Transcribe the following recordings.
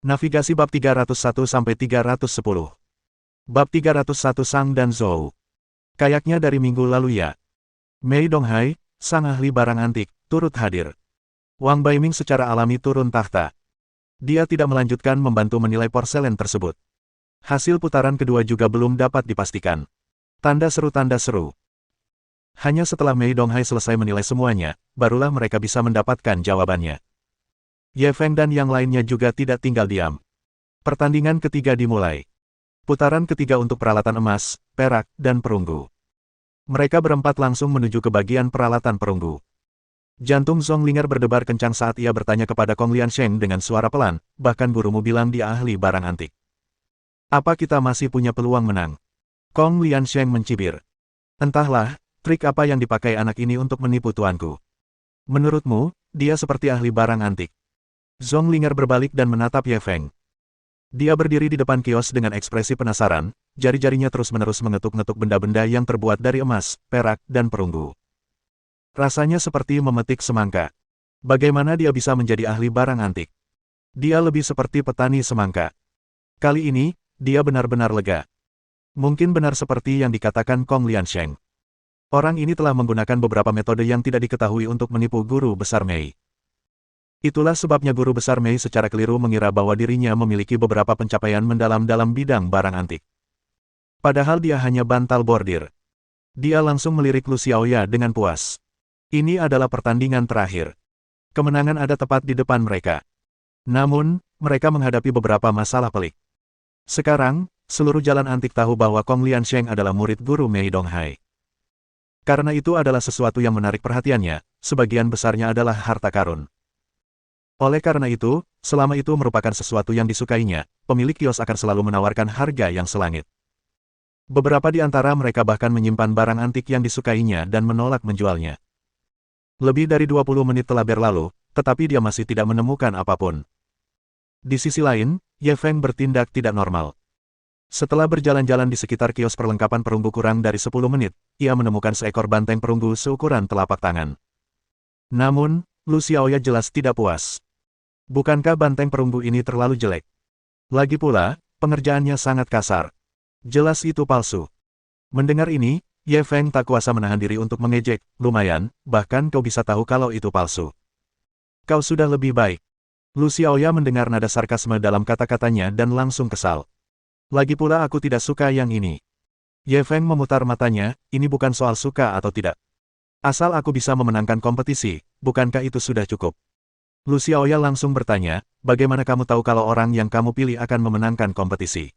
Navigasi bab 301-310. Bab 301 Sang dan Zhou. Kayaknya dari minggu lalu ya. Mei Donghai, sang ahli barang antik, turut hadir. Wang Baiming secara alami turun tahta. Dia tidak melanjutkan membantu menilai porselen tersebut. Hasil putaran kedua juga belum dapat dipastikan. Tanda seru. Hanya setelah Mei Donghai selesai menilai semuanya, barulah mereka bisa mendapatkan jawabannya. Ye Feng dan yang lainnya juga tidak tinggal diam. Pertandingan ketiga dimulai. Putaran ketiga untuk peralatan emas, perak, dan perunggu. Mereka berempat langsung menuju ke bagian peralatan perunggu. Jantung Zhong Linger berdebar kencang saat ia bertanya kepada Kong Liansheng dengan suara pelan, bahkan gurumu bilang dia ahli barang antik. Apa kita masih punya peluang menang? Kong Liansheng mencibir. Entahlah, trik apa yang dipakai anak ini untuk menipu tuanku. Menurutmu, dia seperti ahli barang antik. Zhong Linger berbalik dan menatap Ye Feng. Dia berdiri di depan kios dengan ekspresi penasaran, jari-jarinya terus-menerus mengetuk-ngetuk benda-benda yang terbuat dari emas, perak, dan perunggu. Rasanya seperti memetik semangka. Bagaimana dia bisa menjadi ahli barang antik? Dia lebih seperti petani semangka. Kali ini, dia benar-benar lega. Mungkin benar seperti yang dikatakan Kong Liansheng. Orang ini telah menggunakan beberapa metode yang tidak diketahui untuk menipu guru besar Mei. Itulah sebabnya guru besar Mei secara keliru mengira bahwa dirinya memiliki beberapa pencapaian mendalam dalam bidang barang antik. Padahal dia hanya bantal bordir. Dia langsung melirik Lu Xiaoya dengan puas. Ini adalah pertandingan terakhir. Kemenangan ada tepat di depan mereka. Namun, mereka menghadapi beberapa masalah pelik. Sekarang, seluruh jalan antik tahu bahwa Kong Liansheng adalah murid guru Mei Donghai. Karena itu adalah sesuatu yang menarik perhatiannya, sebagian besarnya adalah harta karun. Oleh karena itu, selama itu merupakan sesuatu yang disukainya, pemilik kios akan selalu menawarkan harga yang selangit. Beberapa di antara mereka bahkan menyimpan barang antik yang disukainya dan menolak menjualnya. Lebih dari 20 menit telah berlalu, tetapi dia masih tidak menemukan apapun. Di sisi lain, Ye Feng bertindak tidak normal. Setelah berjalan-jalan di sekitar kios perlengkapan perunggu kurang dari 10 menit, ia menemukan seekor banteng perunggu seukuran telapak tangan. Namun, Lu Xiaoya jelas tidak puas. Bukankah banteng perunggu ini terlalu jelek? Lagi pula, pengerjaannya sangat kasar. Jelas itu palsu. Mendengar ini, Ye Feng tak kuasa menahan diri untuk mengejek, lumayan, bahkan kau bisa tahu kalau itu palsu. Kau sudah lebih baik. Lu Xiaoya mendengar nada sarkasme dalam kata-katanya dan langsung kesal. Lagi pula aku tidak suka yang ini. Ye Feng memutar matanya, ini bukan soal suka atau tidak. Asal aku bisa memenangkan kompetisi, bukankah itu sudah cukup? Lu Xiaoya langsung bertanya, bagaimana kamu tahu kalau orang yang kamu pilih akan memenangkan kompetisi?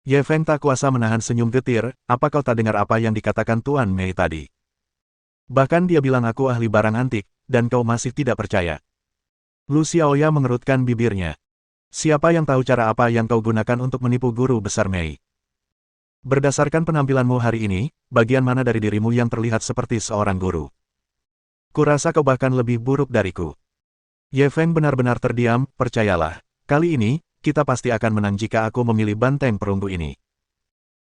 Ye Feng tak kuasa menahan senyum getir, apa kau tak dengar apa yang dikatakan Tuan Mei tadi? Bahkan dia bilang aku ahli barang antik, dan kau masih tidak percaya. Lu Xiaoya mengerutkan bibirnya. Siapa yang tahu cara apa yang kau gunakan untuk menipu guru besar Mei? Berdasarkan penampilanmu hari ini, bagian mana dari dirimu yang terlihat seperti seorang guru? Kurasa kau bahkan lebih buruk dariku. Ye Feng benar-benar terdiam, percayalah. Kali ini, kita pasti akan menang jika aku memilih banteng perunggu ini.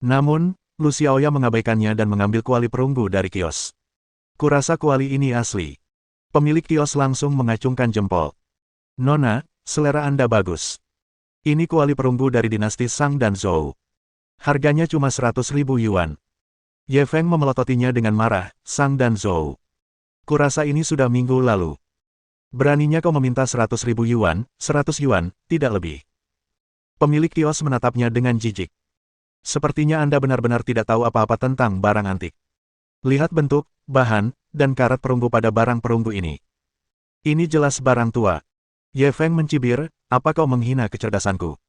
Namun, Lu Xiaoya mengabaikannya dan mengambil kuali perunggu dari kios. Kurasa kuali ini asli. Pemilik kios langsung mengacungkan jempol. Nona, selera Anda bagus. Ini kuali perunggu dari dinasti Sang dan Zhou. Harganya cuma 100.000 yuan. Ye Feng memelototinya dengan marah, Sang dan Zhou. Kurasa ini sudah minggu lalu. Beraninya kau meminta 100.000 yuan, 100 yuan, tidak lebih. Pemilik kios menatapnya dengan jijik. Sepertinya Anda benar-benar tidak tahu apa-apa tentang barang antik. Lihat bentuk, bahan, dan karat perunggu pada barang perunggu ini. Ini jelas barang tua. Ye Feng mencibir, apa kau menghina kecerdasanku?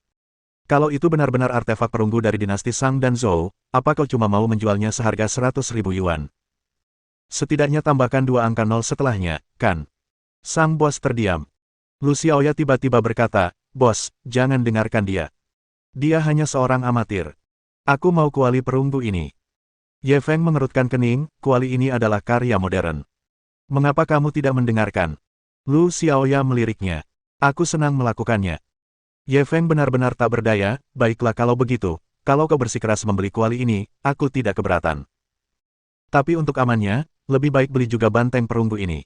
Kalau itu benar-benar artefak perunggu dari dinasti Sang dan Zhou, apa kau cuma mau menjualnya seharga 100.000 yuan? Setidaknya tambahkan 2 angka 0 setelahnya, kan? Sang bos terdiam. Lu Xiaoya tiba-tiba berkata, bos, jangan dengarkan dia. Dia hanya seorang amatir. Aku mau kuali perunggu ini. Ye Feng mengerutkan kening, kuali ini adalah karya modern. Mengapa kamu tidak mendengarkan? Lu Xiaoya meliriknya. Aku senang melakukannya. Ye Feng benar-benar tak berdaya, baiklah kalau begitu, kalau kau bersikeras membeli kuali ini, aku tidak keberatan. Tapi untuk amannya, lebih baik beli juga banteng perunggu ini.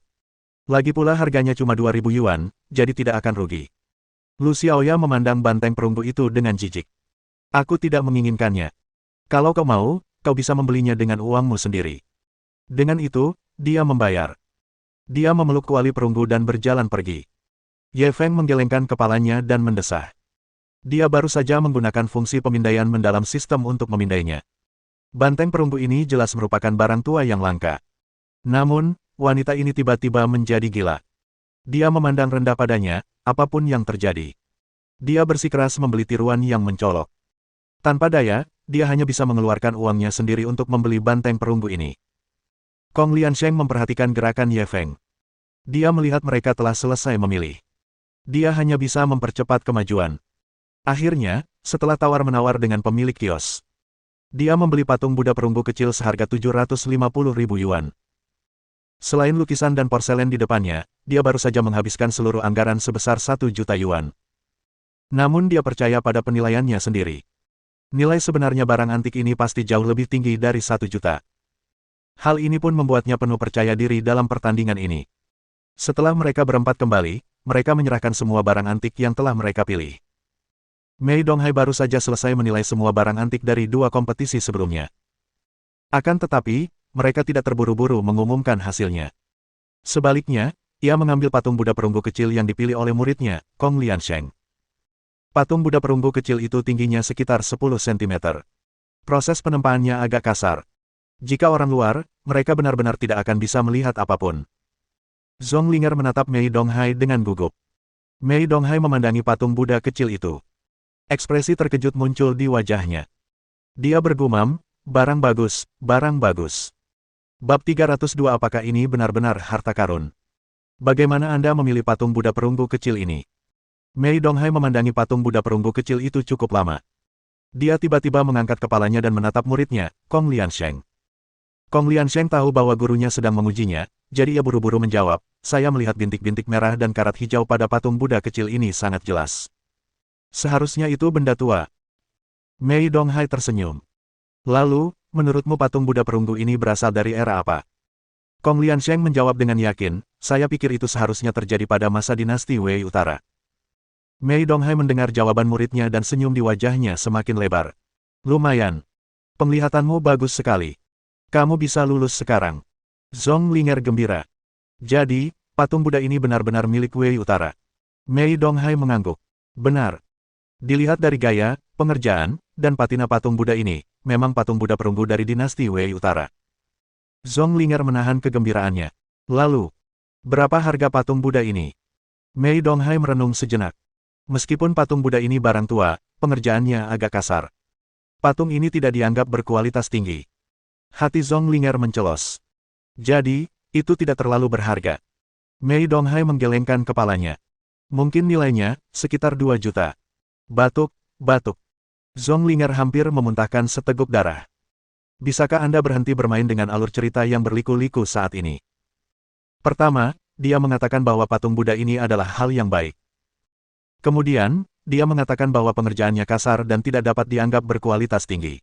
Lagi pula harganya cuma 2.000 yuan, jadi tidak akan rugi. Lu Xiaoya memandang banteng perunggu itu dengan jijik. Aku tidak menginginkannya. Kalau kau mau, kau bisa membelinya dengan uangmu sendiri. Dengan itu, dia membayar. Dia memeluk kuali perunggu dan berjalan pergi. Ye Feng menggelengkan kepalanya dan mendesah. Dia baru saja menggunakan fungsi pemindaian mendalam sistem untuk memindainya. Banteng perunggu ini jelas merupakan barang tua yang langka. Namun, wanita ini tiba-tiba menjadi gila. Dia memandang rendah padanya, apapun yang terjadi. Dia bersikeras membeli tiruan yang mencolok. Tanpa daya, dia hanya bisa mengeluarkan uangnya sendiri untuk membeli banteng perunggu ini. Kong Liansheng memperhatikan gerakan Ye Feng. Dia melihat mereka telah selesai memilih. Dia hanya bisa mempercepat kemajuan. Akhirnya, setelah tawar-menawar dengan pemilik kios, dia membeli patung Buddha perunggu kecil seharga 750.000 yuan. Selain lukisan dan porselen di depannya, dia baru saja menghabiskan seluruh anggaran sebesar 1 juta yuan. Namun dia percaya pada penilaiannya sendiri. Nilai sebenarnya barang antik ini pasti jauh lebih tinggi dari 1 juta. Hal ini pun membuatnya penuh percaya diri dalam pertandingan ini. Setelah mereka berempat kembali, mereka menyerahkan semua barang antik yang telah mereka pilih. Mei Donghai baru saja selesai menilai semua barang antik dari 2 kompetisi sebelumnya. Akan tetapi, mereka tidak terburu-buru mengumumkan hasilnya. Sebaliknya, ia mengambil patung Buddha perunggu kecil yang dipilih oleh muridnya, Kong Liansheng. Patung Buddha perunggu kecil itu tingginya sekitar 10 cm. Proses penempaannya agak kasar. Jika orang luar, mereka benar-benar tidak akan bisa melihat apapun. Zonglinger menatap Mei Donghai dengan gugup. Mei Donghai memandangi patung Buddha kecil itu. Ekspresi terkejut muncul di wajahnya. Dia bergumam, barang bagus, barang bagus. Bab 302. Apakah ini benar-benar harta karun? Bagaimana Anda memilih patung Buddha perunggu kecil ini? Mei Donghai memandangi patung Buddha perunggu kecil itu cukup lama. Dia tiba-tiba mengangkat kepalanya dan menatap muridnya, Kong Liansheng. Kong Liansheng tahu bahwa gurunya sedang mengujinya, jadi ia buru-buru menjawab, saya melihat bintik-bintik merah dan karat hijau pada patung Buddha kecil ini sangat jelas. Seharusnya itu benda tua. Mei Donghai tersenyum. Lalu, menurutmu patung Buddha perunggu ini berasal dari era apa? Kong Liansheng menjawab dengan yakin, saya pikir itu seharusnya terjadi pada masa dinasti Wei Utara. Mei Donghai mendengar jawaban muridnya dan senyum di wajahnya semakin lebar. Lumayan. Penglihatanmu bagus sekali. Kamu bisa lulus sekarang. Zonglinger gembira. Jadi, patung Buddha ini benar-benar milik Wei Utara. Mei Donghai mengangguk. Benar. Dilihat dari gaya, pengerjaan, dan patina patung Buddha ini, memang patung Buddha perunggu dari dinasti Wei Utara. Zonglinger menahan kegembiraannya. Lalu, berapa harga patung Buddha ini? Mei Donghai merenung sejenak. Meskipun patung Buddha ini barang tua, pengerjaannya agak kasar. Patung ini tidak dianggap berkualitas tinggi. Hati Zonglinger mencelos. Jadi, itu tidak terlalu berharga. Mei Donghai menggelengkan kepalanya. Mungkin nilainya, sekitar 2 juta. Batuk, batuk. Zonglinger hampir memuntahkan seteguk darah. Bisakah Anda berhenti bermain dengan alur cerita yang berliku-liku saat ini? Pertama, dia mengatakan bahwa patung Buddha ini adalah hal yang baik. Kemudian, dia mengatakan bahwa pengerjaannya kasar dan tidak dapat dianggap berkualitas tinggi.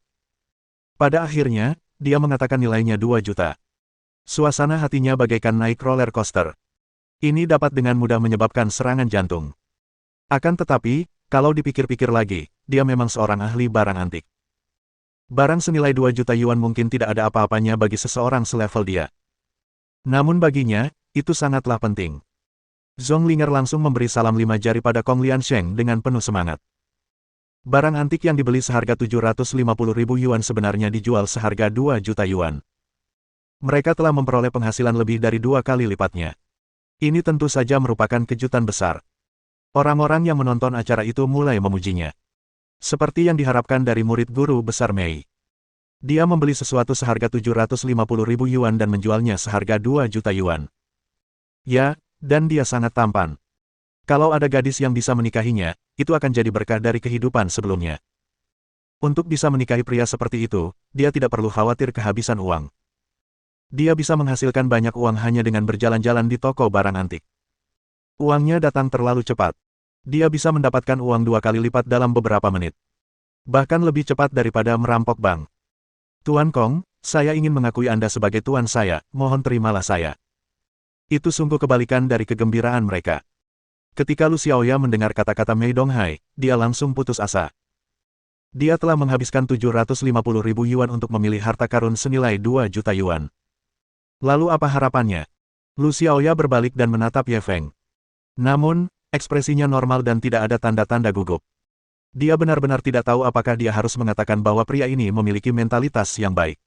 Pada akhirnya, dia mengatakan nilainya 2 juta. Suasana hatinya bagaikan naik roller coaster. Ini dapat dengan mudah menyebabkan serangan jantung. Akan tetapi, kalau dipikir-pikir lagi, dia memang seorang ahli barang antik. Barang senilai 2 juta yuan mungkin tidak ada apa-apanya bagi seseorang selevel dia. Namun baginya, itu sangatlah penting. Zonglinger langsung memberi salam 5 jari pada Kong Liansheng dengan penuh semangat. Barang antik yang dibeli seharga 750.000 yuan sebenarnya dijual seharga 2 juta yuan. Mereka telah memperoleh penghasilan lebih dari 2 kali lipatnya. Ini tentu saja merupakan kejutan besar. Orang-orang yang menonton acara itu mulai memujinya. Seperti yang diharapkan dari murid guru besar Mei. Dia membeli sesuatu seharga 750.000 yuan dan menjualnya seharga 2 juta yuan. Ya, dan dia sangat tampan. Kalau ada gadis yang bisa menikahinya, itu akan jadi berkah dari kehidupan sebelumnya. Untuk bisa menikahi pria seperti itu, dia tidak perlu khawatir kehabisan uang. Dia bisa menghasilkan banyak uang hanya dengan berjalan-jalan di toko barang antik. Uangnya datang terlalu cepat. Dia bisa mendapatkan uang 2 kali lipat dalam beberapa menit. Bahkan lebih cepat daripada merampok bank. Tuan Kong, saya ingin mengakui Anda sebagai tuan saya, mohon terimalah saya. Itu sungguh kebalikan dari kegembiraan mereka. Ketika Lu Xiaoya mendengar kata-kata Mei Donghai, dia langsung putus asa. Dia telah menghabiskan 750.000 yuan untuk memilih harta karun senilai 2 juta yuan. Lalu apa harapannya? Lu Xiaoya berbalik dan menatap Ye Feng. Namun, ekspresinya normal dan tidak ada tanda-tanda gugup. Dia benar-benar tidak tahu apakah dia harus mengatakan bahwa pria ini memiliki mentalitas yang baik.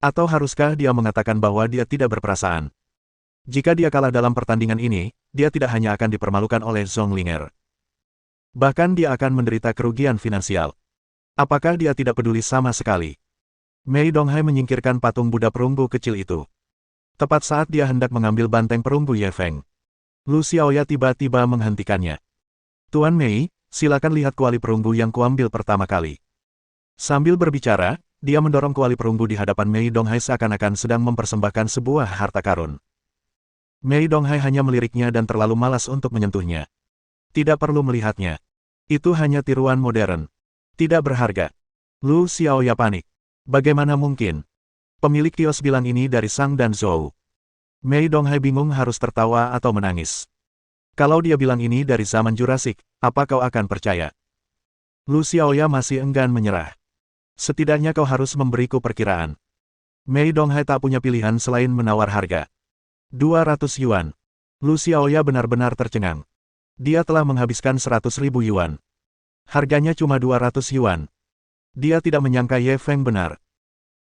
Atau haruskah dia mengatakan bahwa dia tidak berperasaan? Jika dia kalah dalam pertandingan ini, dia tidak hanya akan dipermalukan oleh Zonglinger. Bahkan dia akan menderita kerugian finansial. Apakah dia tidak peduli sama sekali? Mei Donghai menyingkirkan patung Buddha perunggu kecil itu. Tepat saat dia hendak mengambil banteng perunggu Ye Feng, Lu Xiaoya tiba-tiba menghentikannya. Tuan Mei, silakan lihat kuali perunggu yang kuambil pertama kali. Sambil berbicara, dia mendorong kuali perunggu di hadapan Mei Donghai seakan-akan sedang mempersembahkan sebuah harta karun. Mei Donghai hanya meliriknya dan terlalu malas untuk menyentuhnya. Tidak perlu melihatnya. Itu hanya tiruan modern. Tidak berharga. Lu Xiaoya panik. Bagaimana mungkin? Pemilik kios bilang ini dari Sang dan Zhou. Mei Donghai bingung harus tertawa atau menangis. Kalau dia bilang ini dari zaman Jurassic, apa kau akan percaya? Lu Xiaoya masih enggan menyerah. Setidaknya kau harus memberiku perkiraan. Mei Donghai tak punya pilihan selain menawar harga. 200 yuan. Lu Xiaoya benar-benar tercengang. Dia telah menghabiskan 100.000 yuan. Harganya cuma 200 yuan. Dia tidak menyangka Ye Feng benar.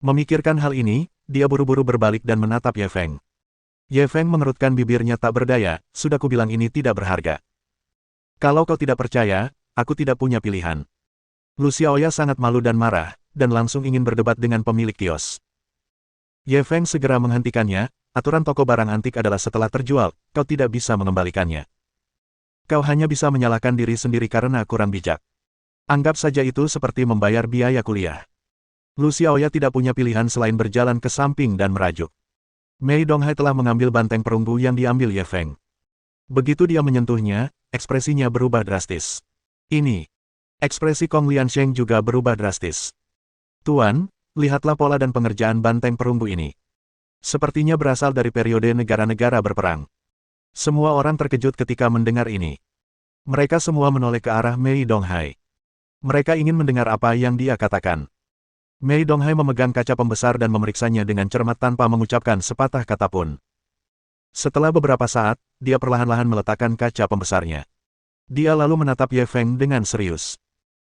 Memikirkan hal ini, dia buru-buru berbalik dan menatap Ye Feng. Ye Feng mengerutkan bibirnya tak berdaya, sudah kubilang ini tidak berharga. Kalau kau tidak percaya, aku tidak punya pilihan. Lu Xiaoya sangat malu dan marah, dan langsung ingin berdebat dengan pemilik kios. Ye Feng segera menghentikannya, aturan toko barang antik adalah setelah terjual, kau tidak bisa mengembalikannya. Kau hanya bisa menyalahkan diri sendiri karena kurang bijak. Anggap saja itu seperti membayar biaya kuliah. Lu Xiaoya tidak punya pilihan selain berjalan ke samping dan merajuk. Mei Donghai telah mengambil banteng perunggu yang diambil Ye Feng. Begitu dia menyentuhnya, ekspresinya berubah drastis. Ini. Ekspresi Kong Liansheng juga berubah drastis. Tuan, lihatlah pola dan pengerjaan banteng perunggu ini. Sepertinya berasal dari periode negara-negara berperang. Semua orang terkejut ketika mendengar ini. Mereka semua menoleh ke arah Mei Donghai. Mereka ingin mendengar apa yang dia katakan. Mei Donghai memegang kaca pembesar dan memeriksanya dengan cermat tanpa mengucapkan sepatah kata pun. Setelah beberapa saat, dia perlahan-lahan meletakkan kaca pembesarnya. Dia lalu menatap Ye Feng dengan serius.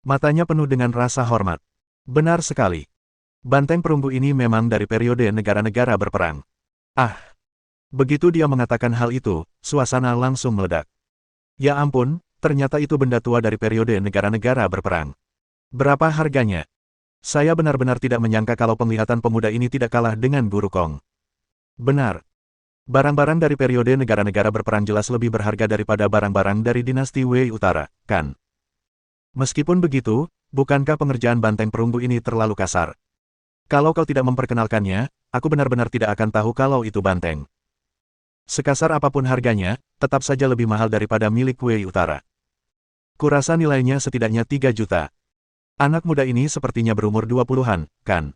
Matanya penuh dengan rasa hormat. Benar sekali. Banteng perunggu ini memang dari periode negara-negara berperang. Ah! Begitu dia mengatakan hal itu, suasana langsung meledak. Ya ampun, ternyata itu benda tua dari periode negara-negara berperang. Berapa harganya? Saya benar-benar tidak menyangka kalau penglihatan pemuda ini tidak kalah dengan Guru Kong. Benar. Barang-barang dari periode negara-negara berperang jelas lebih berharga daripada barang-barang dari dinasti Wei Utara, kan? Meskipun begitu, bukankah pengerjaan banteng perunggu ini terlalu kasar? Kalau kau tidak memperkenalkannya, aku benar-benar tidak akan tahu kalau itu banteng. Sekasar apapun harganya, tetap saja lebih mahal daripada milik Wei Utara. Kurasa nilainya setidaknya 3 juta. Anak muda ini sepertinya berumur 20-an, kan?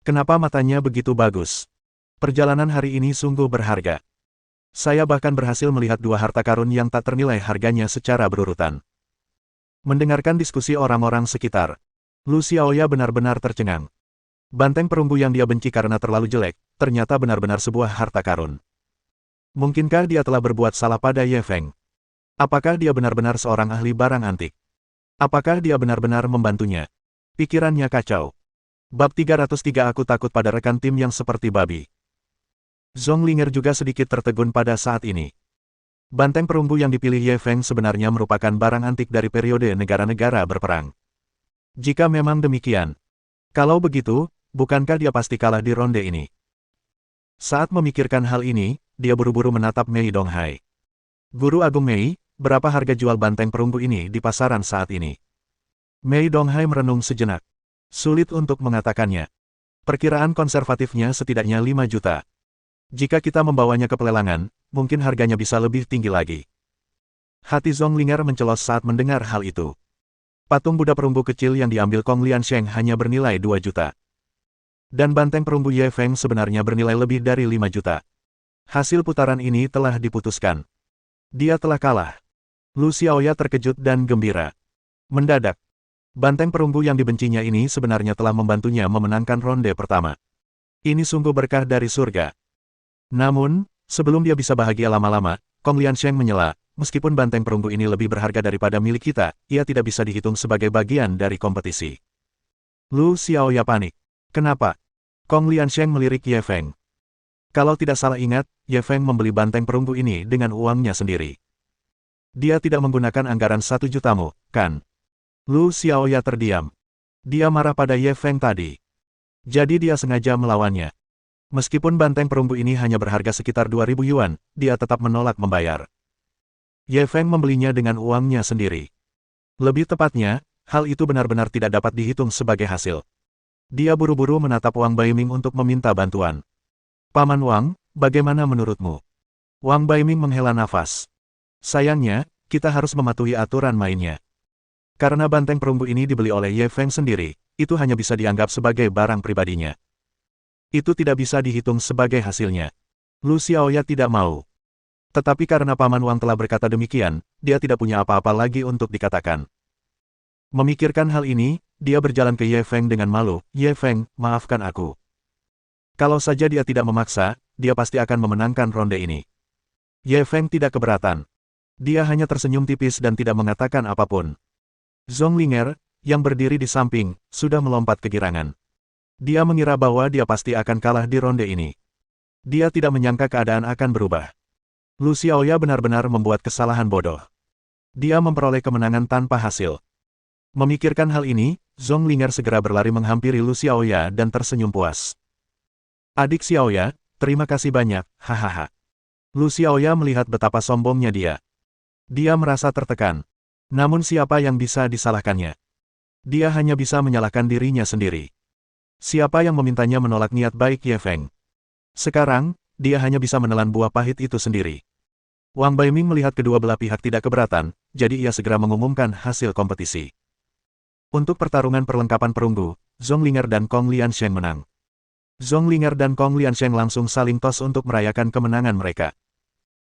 Kenapa matanya begitu bagus? Perjalanan hari ini sungguh berharga. Saya bahkan berhasil melihat 2 harta karun yang tak ternilai harganya secara berurutan. Mendengarkan diskusi orang-orang sekitar, Lu Xiaoya benar-benar tercengang. Banteng perunggu yang dia benci karena terlalu jelek, ternyata benar-benar sebuah harta karun. Mungkinkah dia telah berbuat salah pada Ye Feng? Apakah dia benar-benar seorang ahli barang antik? Apakah dia benar-benar membantunya? Pikirannya kacau. Bab 303 Aku takut pada rekan tim yang seperti babi. Zonglinger juga sedikit tertegun pada saat ini. Banteng perunggu yang dipilih Ye Feng sebenarnya merupakan barang antik dari periode negara-negara berperang. Jika memang demikian, kalau begitu, bukankah dia pasti kalah di ronde ini? Saat memikirkan hal ini, dia buru-buru menatap Mei Donghai. Guru Agung Mei, berapa harga jual banteng perunggu ini di pasaran saat ini? Mei Donghai merenung sejenak. Sulit untuk mengatakannya. Perkiraan konservatifnya setidaknya 5 juta. Jika kita membawanya ke pelelangan, mungkin harganya bisa lebih tinggi lagi. Hati Zonglinger mencelos saat mendengar hal itu. Patung Buddha perunggu kecil yang diambil Kong Liansheng hanya bernilai 2 juta. Dan banteng perunggu Ye Feng sebenarnya bernilai lebih dari 5 juta. Hasil putaran ini telah diputuskan. Dia telah kalah. Lu Xiaoya terkejut dan gembira. Mendadak, banteng perunggu yang dibencinya ini sebenarnya telah membantunya memenangkan ronde pertama. Ini sungguh berkah dari surga. Namun, sebelum dia bisa bahagia lama-lama, Kong Liansheng menyela, meskipun banteng perunggu ini lebih berharga daripada milik kita, ia tidak bisa dihitung sebagai bagian dari kompetisi. Lu Xiaoya panik. Kenapa? Kong Liansheng melirik Ye Feng. Kalau tidak salah ingat, Ye Feng membeli banteng perunggu ini dengan uangnya sendiri. Dia tidak menggunakan anggaran 1 jutamu, kan? Lu Xiaoya terdiam. Dia marah pada Ye Feng tadi. Jadi dia sengaja melawannya. Meskipun banteng perunggu ini hanya berharga sekitar 2.000 yuan, dia tetap menolak membayar. Ye Feng membelinya dengan uangnya sendiri. Lebih tepatnya, hal itu benar-benar tidak dapat dihitung sebagai hasil. Dia buru-buru menatap Wang Baiming untuk meminta bantuan. Paman Wang, bagaimana menurutmu? Wang Baiming menghela nafas. Sayangnya, kita harus mematuhi aturan mainnya. Karena banteng perunggu ini dibeli oleh Ye Feng sendiri, itu hanya bisa dianggap sebagai barang pribadinya. Itu tidak bisa dihitung sebagai hasilnya. Lu Xiaoya tidak mau. Tetapi karena Paman Wang telah berkata demikian, dia tidak punya apa-apa lagi untuk dikatakan. Memikirkan hal ini, dia berjalan ke Ye Feng dengan malu. Ye Feng, maafkan aku. Kalau saja dia tidak memaksa, dia pasti akan memenangkan ronde ini. Ye Feng tidak keberatan. Dia hanya tersenyum tipis dan tidak mengatakan apapun. Zhong Linger, yang berdiri di samping, sudah melompat kegirangan. Dia mengira bahwa dia pasti akan kalah di ronde ini. Dia tidak menyangka keadaan akan berubah. Lu Xiaoya benar-benar membuat kesalahan bodoh. Dia memperoleh kemenangan tanpa hasil. Memikirkan hal ini, Zhong Linger segera berlari menghampiri Lu Xiaoya dan tersenyum puas. Adik Xiaoya, terima kasih banyak, hahaha. Lu Xiaoya melihat betapa sombongnya dia. Dia merasa tertekan. Namun siapa yang bisa disalahkannya? Dia hanya bisa menyalahkan dirinya sendiri. Siapa yang memintanya menolak niat baik Ye Feng? Sekarang, dia hanya bisa menelan buah pahit itu sendiri. Wang Baiming melihat kedua belah pihak tidak keberatan, jadi ia segera mengumumkan hasil kompetisi. Untuk pertarungan perlengkapan perunggu, Zhong Linger dan Kong Liansheng menang. Zhong Linger dan Kong Liansheng langsung saling tos untuk merayakan kemenangan mereka.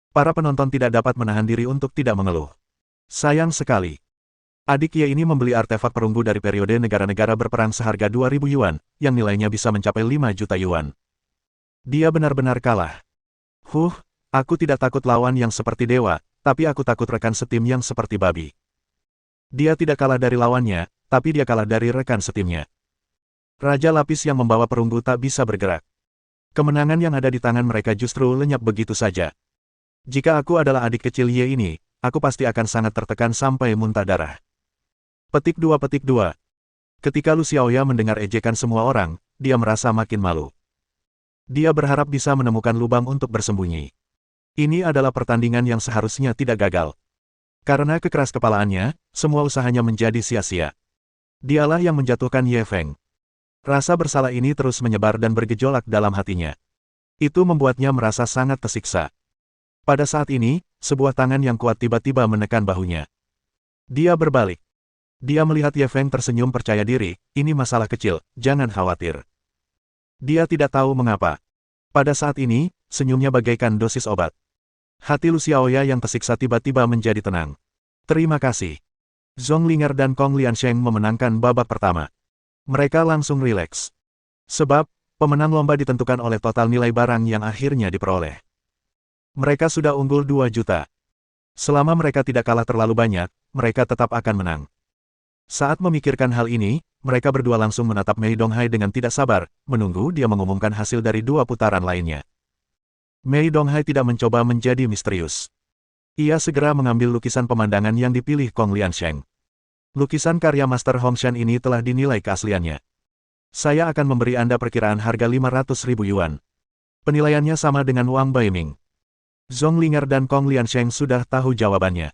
Para penonton tidak dapat menahan diri untuk tidak mengeluh. Sayang sekali. Adik Ye ini membeli artefak perunggu dari periode negara-negara berperang seharga 2.000 yuan, yang nilainya bisa mencapai 5 juta yuan. Dia benar-benar kalah. Aku tidak takut lawan yang seperti dewa, tapi aku takut rekan setim yang seperti babi. Dia tidak kalah dari lawannya, tapi dia kalah dari rekan setimnya. Raja lapis yang membawa perunggu tak bisa bergerak. Kemenangan yang ada di tangan mereka justru lenyap begitu saja. Jika aku adalah adik kecil Ye ini, aku pasti akan sangat tertekan sampai muntah darah. Petik 2. Ketika Lu Xiaoya mendengar ejekan semua orang, dia merasa makin malu. Dia berharap bisa menemukan lubang untuk bersembunyi. Ini adalah pertandingan yang seharusnya tidak gagal. Karena kekeras kepalaannya, semua usahanya menjadi sia-sia. Dialah yang menjatuhkan Ye Feng. Rasa bersalah ini terus menyebar dan bergejolak dalam hatinya. Itu membuatnya merasa sangat tersiksa. Pada saat ini, sebuah tangan yang kuat tiba-tiba menekan bahunya. Dia berbalik. Dia melihat Ye Feng tersenyum percaya diri, ini masalah kecil, jangan khawatir. Dia tidak tahu mengapa. Pada saat ini, senyumnya bagaikan dosis obat. Hati Lu Xiaoya yang tersiksa tiba-tiba menjadi tenang. Terima kasih. Zhong Linger dan Kong Liansheng memenangkan babak pertama. Mereka langsung rileks. Sebab, pemenang lomba ditentukan oleh total nilai barang yang akhirnya diperoleh. Mereka sudah unggul 2 juta. Selama mereka tidak kalah terlalu banyak, mereka tetap akan menang. Saat memikirkan hal ini, mereka berdua langsung menatap Mei Donghai dengan tidak sabar, menunggu dia mengumumkan hasil dari 2 putaran lainnya. Mei Donghai tidak mencoba menjadi misterius. Ia segera mengambil lukisan pemandangan yang dipilih Kong Liansheng. Lukisan karya Master Hongshan ini telah dinilai keasliannya. Saya akan memberi Anda perkiraan harga 500.000 yuan. Penilaiannya sama dengan Wang Baiming. Zhong Linger dan Kong Liansheng sudah tahu jawabannya.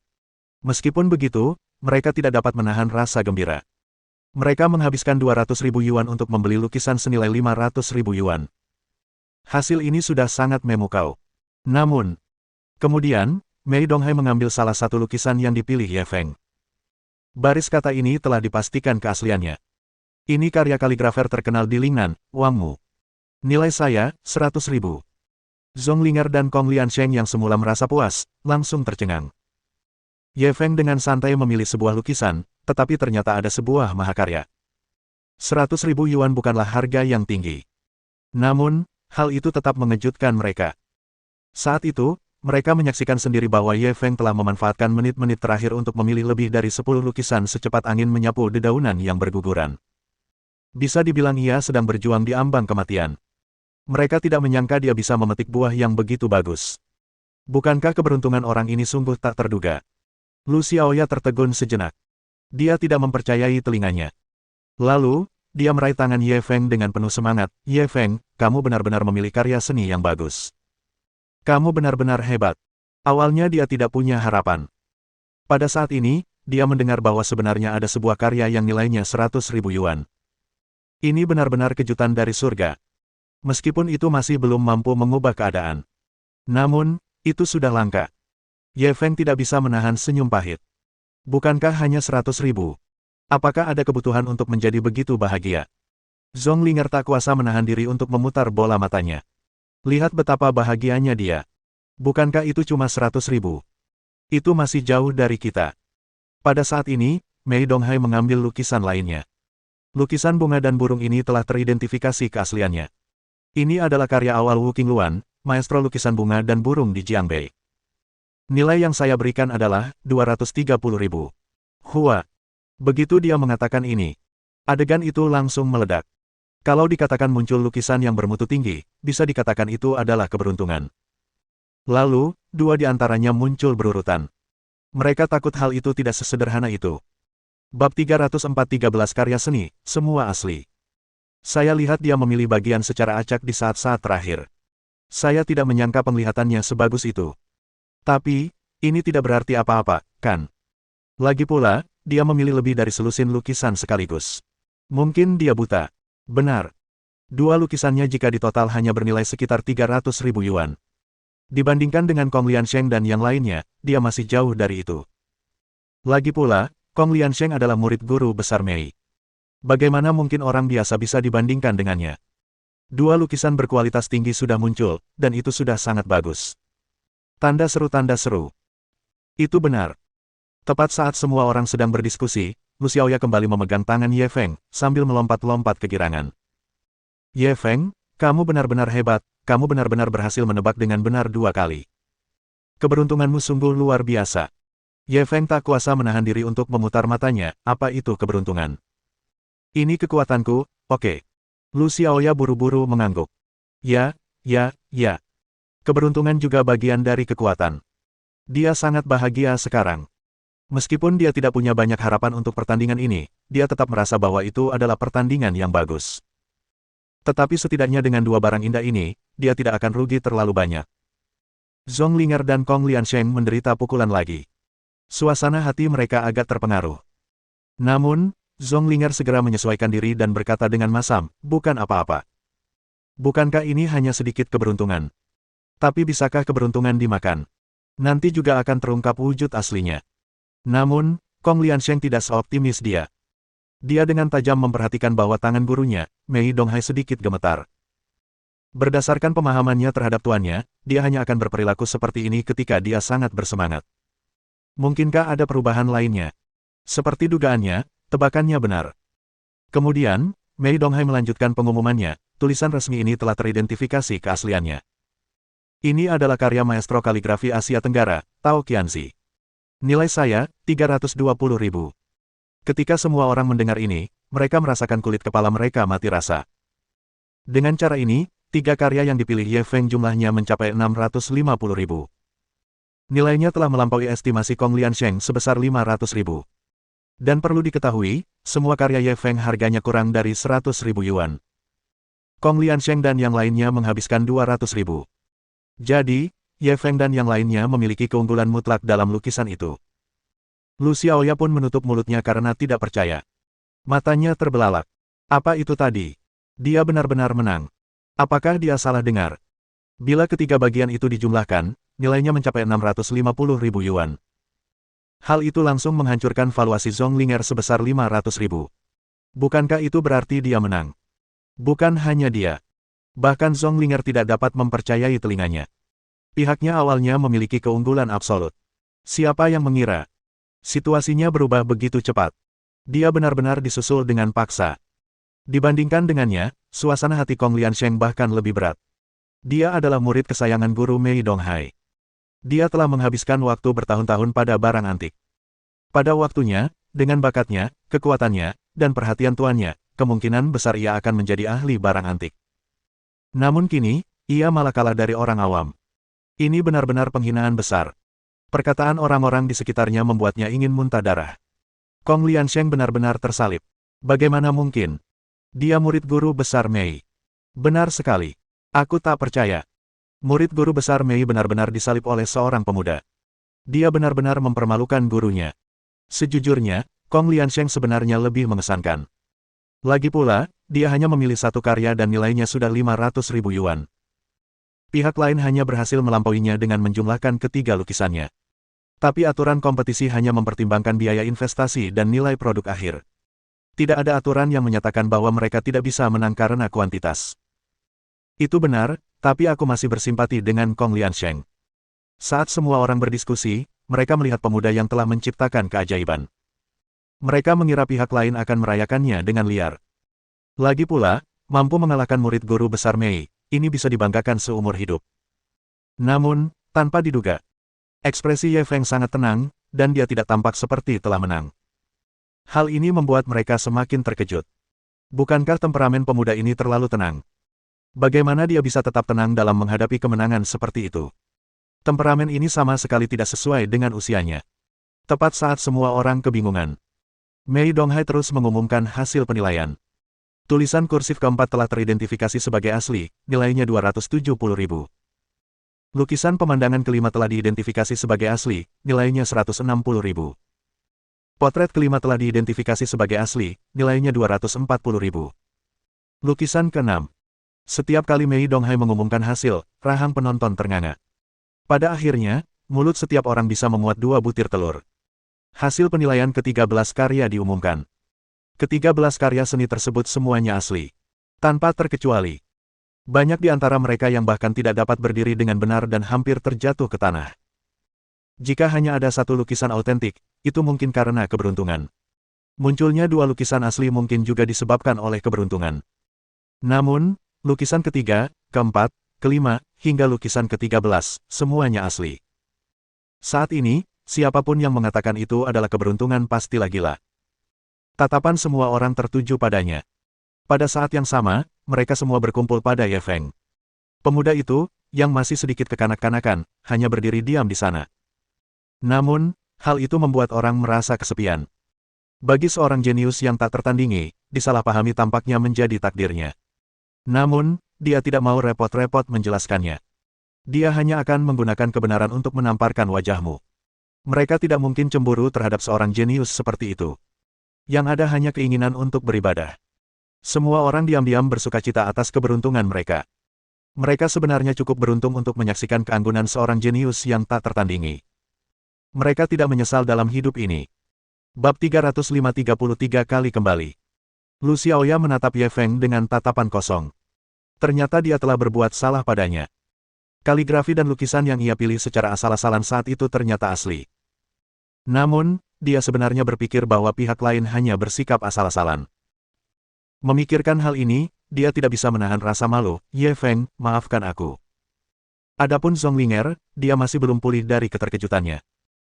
Meskipun begitu, mereka tidak dapat menahan rasa gembira. Mereka menghabiskan 200.000 yuan untuk membeli lukisan senilai 500.000 yuan. Hasil ini sudah sangat memukau. Namun, kemudian, Mei Donghai mengambil salah satu lukisan yang dipilih Ye Feng. Baris kata ini telah dipastikan keasliannya. Ini karya kaligrafer terkenal di Lingnan, Wangmu. Nilai saya, 100.000. Zhong Linger dan Kong Liansheng yang semula merasa puas, langsung tercengang. Ye Feng dengan santai memilih sebuah lukisan, tetapi ternyata ada sebuah mahakarya. 100.000 yuan bukanlah harga yang tinggi. Namun, hal itu tetap mengejutkan mereka. Saat itu, mereka menyaksikan sendiri bahwa Ye Feng telah memanfaatkan menit-menit terakhir untuk memilih lebih dari 10 lukisan secepat angin menyapu dedaunan yang berguguran. Bisa dibilang ia sedang berjuang di ambang kematian. Mereka tidak menyangka dia bisa memetik buah yang begitu bagus. Bukankah keberuntungan orang ini sungguh tak terduga? Lu Xiaoya tertegun sejenak. Dia tidak mempercayai telinganya. Lalu, dia meraih tangan Ye Feng dengan penuh semangat. Ye Feng, kamu benar-benar memilih karya seni yang bagus. Kamu benar-benar hebat. Awalnya dia tidak punya harapan. Pada saat ini, dia mendengar bahwa sebenarnya ada sebuah karya yang nilainya 100.000 yuan. Ini benar-benar kejutan dari surga. Meskipun itu masih belum mampu mengubah keadaan. Namun, itu sudah langka. Ye Feng tidak bisa menahan senyum pahit. Bukankah hanya 100.000? Apakah ada kebutuhan untuk menjadi begitu bahagia? Zonglinger tak kuasa menahan diri untuk memutar bola matanya. Lihat betapa bahagianya dia. Bukankah itu cuma 100.000? Itu masih jauh dari kita. Pada saat ini, Mei Donghai mengambil lukisan lainnya. Lukisan bunga dan burung ini telah teridentifikasi keasliannya. Ini adalah karya awal Wu Qingluan, maestro lukisan bunga dan burung di Jiangbei. Nilai yang saya berikan adalah 230.000. Hua. Begitu dia mengatakan ini, adegan itu langsung meledak. Kalau dikatakan muncul lukisan yang bermutu tinggi, bisa dikatakan itu adalah keberuntungan. Lalu, dua di antaranya muncul berurutan. Mereka takut hal itu tidak sesederhana itu. Bab 304-13 karya seni, semua asli. Saya lihat dia memilih bagian secara acak di saat-saat terakhir. Saya tidak menyangka penglihatannya sebagus itu. Tapi, ini tidak berarti apa-apa, kan? Lagi pula, dia memilih lebih dari selusin lukisan sekaligus. Mungkin dia buta. Benar. Dua lukisannya jika ditotal hanya bernilai sekitar 300.000 yuan. Dibandingkan dengan Kong Liansheng dan yang lainnya, dia masih jauh dari itu. Lagi pula, Kong Liansheng adalah murid guru besar Mei. Bagaimana mungkin orang biasa bisa dibandingkan dengannya? Dua lukisan berkualitas tinggi sudah muncul, dan itu sudah sangat bagus. Tanda seru, tanda seru. Itu benar. Tepat saat semua orang sedang berdiskusi, Lu Xiaoya kembali memegang tangan Ye Feng, sambil melompat-lompat kegirangan. Ye Feng, kamu benar-benar hebat, kamu benar-benar berhasil menebak dengan benar 2 kali. Keberuntunganmu sungguh luar biasa. Ye Feng tak kuasa menahan diri untuk memutar matanya, apa itu keberuntungan? Ini kekuatanku, oke. Lu Xiaoya buru-buru mengangguk. Ya. Keberuntungan juga bagian dari kekuatan. Dia sangat bahagia sekarang. Meskipun dia tidak punya banyak harapan untuk pertandingan ini, dia tetap merasa bahwa itu adalah pertandingan yang bagus. Tetapi setidaknya dengan dua barang indah ini, dia tidak akan rugi terlalu banyak. Zonglinger dan Kong Liansheng menderita pukulan lagi. Suasana hati mereka agak terpengaruh. Namun, Zonglinger segera menyesuaikan diri dan berkata dengan masam, bukan apa-apa. Bukankah ini hanya sedikit keberuntungan? Tapi bisakah keberuntungan dimakan? Nanti juga akan terungkap wujud aslinya. Namun, Kong Liansheng tidak seoptimis dia. Dia dengan tajam memperhatikan bahwa tangan gurunya, Mei Donghai sedikit gemetar. Berdasarkan pemahamannya terhadap tuannya, dia hanya akan berperilaku seperti ini ketika dia sangat bersemangat. Mungkinkah ada perubahan lainnya? Seperti dugaannya, tebakannya benar. Kemudian, Mei Donghai melanjutkan pengumumannya, tulisan resmi ini telah teridentifikasi keasliannya. Ini adalah karya maestro kaligrafi Asia Tenggara, Tao Qianzi. Nilai saya, 320.000. Ketika semua orang mendengar ini, mereka merasakan kulit kepala mereka mati rasa. Dengan cara ini, 3 karya yang dipilih Ye Feng jumlahnya mencapai 650.000. Nilainya telah melampaui estimasi Kong Liansheng sebesar 500.000. Dan perlu diketahui, semua karya Ye Feng harganya kurang dari 100.000 yuan. Kong Liansheng dan yang lainnya menghabiskan 200.000. Jadi, Ye Feng dan yang lainnya memiliki keunggulan mutlak dalam lukisan itu. Lu Xiaoya pun menutup mulutnya karena tidak percaya. Matanya terbelalak. Apa itu tadi? Dia benar-benar menang. Apakah dia salah dengar? Bila ketiga bagian itu dijumlahkan, nilainya mencapai 650.000 yuan. Hal itu langsung menghancurkan valuasi Zonglinger sebesar 500.000. Bukankah itu berarti dia menang? Bukan hanya dia. Bahkan Zonglinger tidak dapat mempercayai telinganya. Pihaknya awalnya memiliki keunggulan absolut. Siapa yang mengira? Situasinya berubah begitu cepat. Dia benar-benar disusul dengan paksa. Dibandingkan dengannya, suasana hati Kong Liansheng bahkan lebih berat. Dia adalah murid kesayangan guru Mei Donghai. Dia telah menghabiskan waktu bertahun-tahun pada barang antik. Pada waktunya, dengan bakatnya, kekuatannya, dan perhatian tuannya, kemungkinan besar ia akan menjadi ahli barang antik. Namun kini, ia malah kalah dari orang awam. Ini benar-benar penghinaan besar. Perkataan orang-orang di sekitarnya membuatnya ingin muntah darah. Kong Liansheng benar-benar tersalib. Bagaimana mungkin? Dia murid guru besar Mei. Benar sekali. Aku tak percaya. Murid guru besar Mei benar-benar disalib oleh seorang pemuda. Dia benar-benar mempermalukan gurunya. Sejujurnya, Kong Liansheng sebenarnya lebih mengesankan. Lagi pula, dia hanya memilih satu karya dan nilainya sudah 500.000 yuan. Pihak lain hanya berhasil melampauinya dengan menjumlahkan ketiga lukisannya. Tapi aturan kompetisi hanya mempertimbangkan biaya investasi dan nilai produk akhir. Tidak ada aturan yang menyatakan bahwa mereka tidak bisa menang karena kuantitas. Itu benar, tapi aku masih bersimpati dengan Kong Liansheng. Saat semua orang berdiskusi, mereka melihat pemuda yang telah menciptakan keajaiban. Mereka mengira pihak lain akan merayakannya dengan liar. Lagi pula, mampu mengalahkan murid guru besar Mei, ini bisa dibanggakan seumur hidup. Namun, tanpa diduga, ekspresi Ye Feng sangat tenang, dan dia tidak tampak seperti telah menang. Hal ini membuat mereka semakin terkejut. Bukankah temperamen pemuda ini terlalu tenang? Bagaimana dia bisa tetap tenang dalam menghadapi kemenangan seperti itu? Temperamen ini sama sekali tidak sesuai dengan usianya. Tepat saat semua orang kebingungan, Mei Donghai terus mengumumkan hasil penilaian. Tulisan kursif keempat telah teridentifikasi sebagai asli, nilainya 270.000. Lukisan pemandangan kelima telah diidentifikasi sebagai asli, nilainya 160.000. Potret kelima telah diidentifikasi sebagai asli, nilainya 240.000. Lukisan keenam. Setiap kali Mei Donghai mengumumkan hasil, rahang penonton ternganga. Pada akhirnya, mulut setiap orang bisa memuat 2 butir telur. Hasil penilaian ke-13 karya diumumkan. Ke-13 karya seni tersebut semuanya asli. Tanpa terkecuali. Banyak di antara mereka yang bahkan tidak dapat berdiri dengan benar dan hampir terjatuh ke tanah. Jika hanya ada satu lukisan autentik, itu mungkin karena keberuntungan. Munculnya 2 lukisan asli mungkin juga disebabkan oleh keberuntungan. Namun, lukisan ketiga, keempat, kelima, hingga lukisan ke-13, semuanya asli. Saat ini, siapapun yang mengatakan itu adalah keberuntungan pastilah gila. Tatapan semua orang tertuju padanya. Pada saat yang sama, mereka semua berkumpul pada Ye Feng. Pemuda itu, yang masih sedikit kekanak-kanakan, hanya berdiri diam di sana. Namun, hal itu membuat orang merasa kesepian. Bagi seorang jenius yang tak tertandingi, disalahpahami tampaknya menjadi takdirnya. Namun, dia tidak mau repot-repot menjelaskannya. Dia hanya akan menggunakan kebenaran untuk menamparkan wajahmu. Mereka tidak mungkin cemburu terhadap seorang jenius seperti itu. Yang ada hanya keinginan untuk beribadah. Semua orang diam-diam bersukacita atas keberuntungan mereka. Mereka sebenarnya cukup beruntung untuk menyaksikan keanggunan seorang jenius yang tak tertandingi. Mereka tidak menyesal dalam hidup ini. Bab 333 kali kembali. Lu Xiaoya menatap Ye Feng dengan tatapan kosong. Ternyata dia telah berbuat salah padanya. Kaligrafi dan lukisan yang ia pilih secara asal-asalan saat itu ternyata asli. Namun, dia sebenarnya berpikir bahwa pihak lain hanya bersikap asal-asalan. Memikirkan hal ini, dia tidak bisa menahan rasa malu. Ye Feng, maafkan aku. Adapun Zhong Linger, dia masih belum pulih dari keterkejutannya.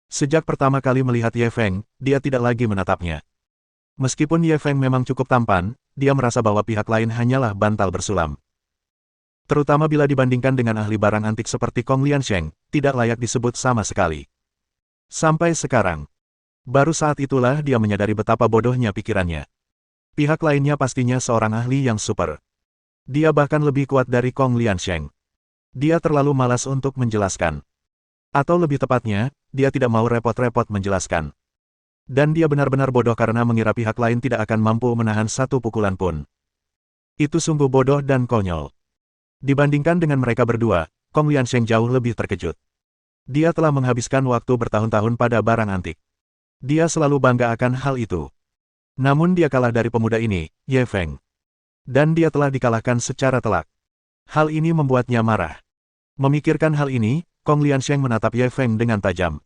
Sejak pertama kali melihat Ye Feng, dia tidak lagi menatapnya. Meskipun Ye Feng memang cukup tampan, dia merasa bahwa pihak lain hanyalah bantal bersulam. Terutama bila dibandingkan dengan ahli barang antik seperti Kong Liansheng, tidak layak disebut sama sekali. Sampai sekarang, baru saat itulah dia menyadari betapa bodohnya pikirannya. Pihak lainnya pastinya seorang ahli yang super. Dia bahkan lebih kuat dari Kong Liansheng. Dia terlalu malas untuk menjelaskan. Atau lebih tepatnya, dia tidak mau repot-repot menjelaskan. Dan dia benar-benar bodoh karena mengira pihak lain tidak akan mampu menahan satu pukulan pun. Itu sungguh bodoh dan konyol. Dibandingkan dengan mereka berdua, Kong Liansheng jauh lebih terkejut. Dia telah menghabiskan waktu bertahun-tahun pada barang antik. Dia selalu bangga akan hal itu. Namun dia kalah dari pemuda ini, Ye Feng. Dan dia telah dikalahkan secara telak. Hal ini membuatnya marah. Memikirkan hal ini, Kong Liansheng menatap Ye Feng dengan tajam.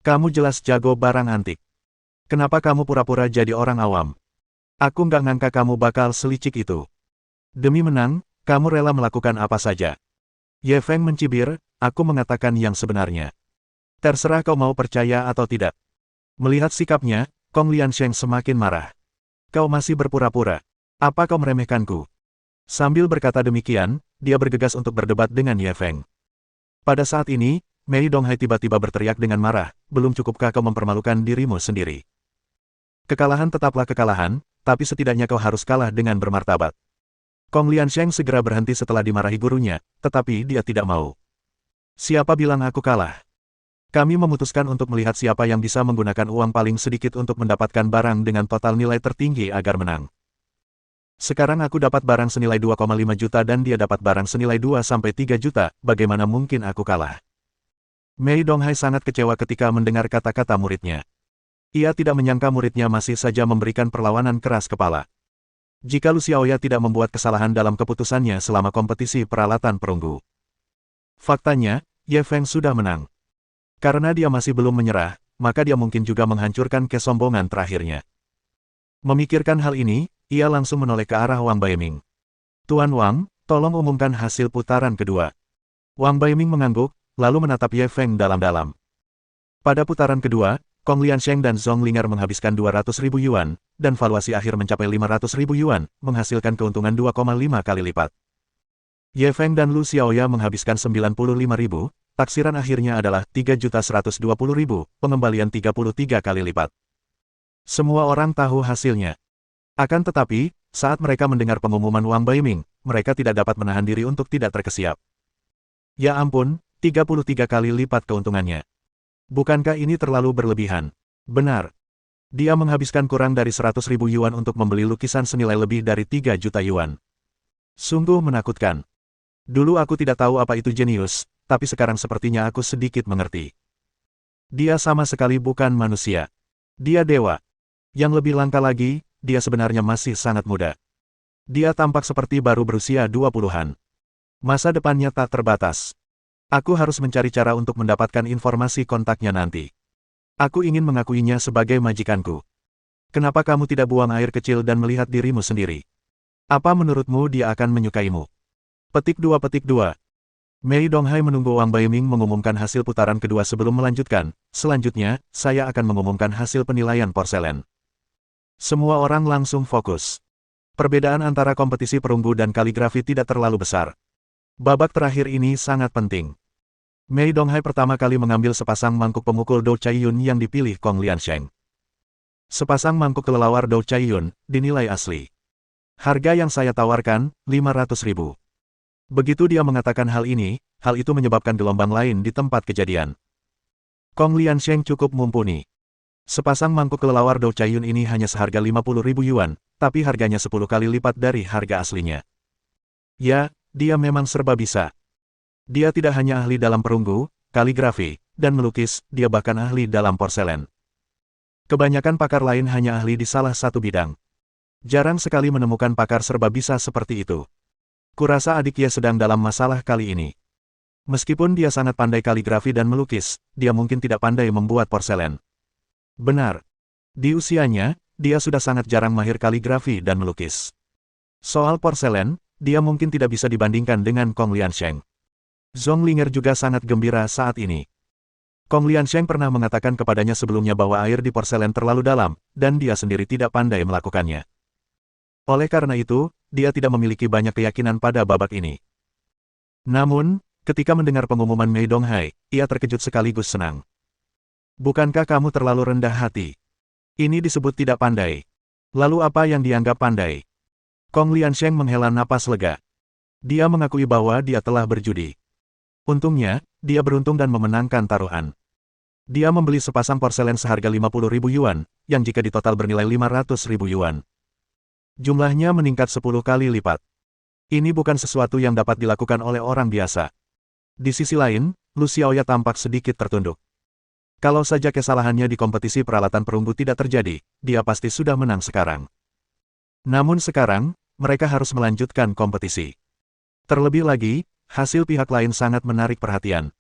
Kamu jelas jago barang antik. Kenapa kamu pura-pura jadi orang awam? Aku nggak ngangka kamu bakal selicik itu. Demi menang, kamu rela melakukan apa saja. Ye Feng mencibir, aku mengatakan yang sebenarnya. Terserah kau mau percaya atau tidak. Melihat sikapnya, Kong Liansheng semakin marah. Kau masih berpura-pura. Apa kau meremehkanku? Sambil berkata demikian, dia bergegas untuk berdebat dengan Ye Feng. Pada saat ini, Mei Donghai tiba-tiba berteriak dengan marah, belum cukupkah kau mempermalukan dirimu sendiri? Kekalahan tetaplah kekalahan, tapi setidaknya kau harus kalah dengan bermartabat. Kong Liansheng segera berhenti setelah dimarahi gurunya, tetapi dia tidak mau. Siapa bilang aku kalah? Kami memutuskan untuk melihat siapa yang bisa menggunakan uang paling sedikit untuk mendapatkan barang dengan total nilai tertinggi agar menang. Sekarang aku dapat barang senilai 2,5 juta dan dia dapat barang senilai 2-3 juta, bagaimana mungkin aku kalah? Mei Donghai sangat kecewa ketika mendengar kata-kata muridnya. Ia tidak menyangka muridnya masih saja memberikan perlawanan keras kepala. Jika Lu Xiaoya tidak membuat kesalahan dalam keputusannya selama kompetisi peralatan perunggu. Faktanya, Ye Feng sudah menang. Karena dia masih belum menyerah, maka dia mungkin juga menghancurkan kesombongan terakhirnya. Memikirkan hal ini, ia langsung menoleh ke arah Wang Baiming. Tuan Wang, tolong umumkan hasil putaran kedua. Wang Baiming mengangguk, lalu menatap Ye Feng dalam-dalam. Pada putaran kedua, Kong Liansheng dan Zhong Linger menghabiskan 200.000 yuan, dan valuasi akhir mencapai 500.000 yuan, menghasilkan keuntungan 2,5 kali lipat. Ye Feng dan Lu Xiaoya menghabiskan 95.000, taksiran akhirnya adalah 3.120.000, pengembalian 33 kali lipat. Semua orang tahu hasilnya. Akan tetapi, saat mereka mendengar pengumuman Wang Baiming, mereka tidak dapat menahan diri untuk tidak terkesiap. Ya ampun, 33 kali lipat keuntungannya. Bukankah ini terlalu berlebihan? Benar. Dia menghabiskan kurang dari 100.000 yuan untuk membeli lukisan senilai lebih dari 3 juta yuan. Sungguh menakutkan. Dulu aku tidak tahu apa itu jenius, tapi sekarang sepertinya aku sedikit mengerti. Dia sama sekali bukan manusia. Dia dewa. Yang lebih langka lagi, dia sebenarnya masih sangat muda. Dia tampak seperti baru berusia 20-an. Masa depannya tak terbatas. Aku harus mencari cara untuk mendapatkan informasi kontaknya nanti. Aku ingin mengakuinya sebagai majikanku. Kenapa kamu tidak buang air kecil dan melihat dirimu sendiri? Apa menurutmu dia akan menyukaimu? Petik 2. Mei Donghai menunggu Wang Baiming mengumumkan hasil putaran kedua sebelum melanjutkan. Selanjutnya, saya akan mengumumkan hasil penilaian porselen. Semua orang langsung fokus. Perbedaan antara kompetisi perunggu dan kaligrafi tidak terlalu besar. Babak terakhir ini sangat penting. Mei Donghai pertama kali mengambil sepasang mangkuk pemukul Dou Caiyun yang dipilih Kong Liansheng. Sepasang mangkuk kelelawar Dou Caiyun, dinilai asli. Harga yang saya tawarkan, 500.000. Begitu dia mengatakan hal itu menyebabkan gelombang lain di tempat kejadian. Kong Liansheng cukup mumpuni. Sepasang mangkuk kelelawar Dou Caiyun ini hanya seharga 50.000 yuan, tapi harganya 10 kali lipat dari harga aslinya. Ya, dia memang serba bisa. Dia tidak hanya ahli dalam perunggu, kaligrafi, dan melukis, dia bahkan ahli dalam porselen. Kebanyakan pakar lain hanya ahli di salah satu bidang. Jarang sekali menemukan pakar serba bisa seperti itu. Kurasa adik Ye sedang dalam masalah kali ini. Meskipun dia sangat pandai kaligrafi dan melukis, dia mungkin tidak pandai membuat porselen. Benar. Di usianya, dia sudah sangat jarang mahir kaligrafi dan melukis. Soal porselen, dia mungkin tidak bisa dibandingkan dengan Kong Liansheng. Zhong Linger juga sangat gembira saat ini. Kong Liansheng pernah mengatakan kepadanya sebelumnya bahwa air di porselen terlalu dalam, dan dia sendiri tidak pandai melakukannya. Oleh karena itu, dia tidak memiliki banyak keyakinan pada babak ini. Namun, ketika mendengar pengumuman Mei Donghai, ia terkejut sekaligus senang. Bukankah kamu terlalu rendah hati? Ini disebut tidak pandai. Lalu apa yang dianggap pandai? Kong Liansheng menghela napas lega. Dia mengakui bahwa dia telah berjudi. Untungnya, dia beruntung dan memenangkan taruhan. Dia membeli sepasang porselen seharga 50.000 yuan, yang jika ditotal bernilai 500.000 yuan. Jumlahnya meningkat 10 kali lipat. Ini bukan sesuatu yang dapat dilakukan oleh orang biasa. Di sisi lain, Lu Xiaoya tampak sedikit tertunduk. Kalau saja kesalahannya di kompetisi peralatan perunggu tidak terjadi, dia pasti sudah menang sekarang. Namun sekarang, mereka harus melanjutkan kompetisi. Terlebih lagi, hasil pihak lain sangat menarik perhatian.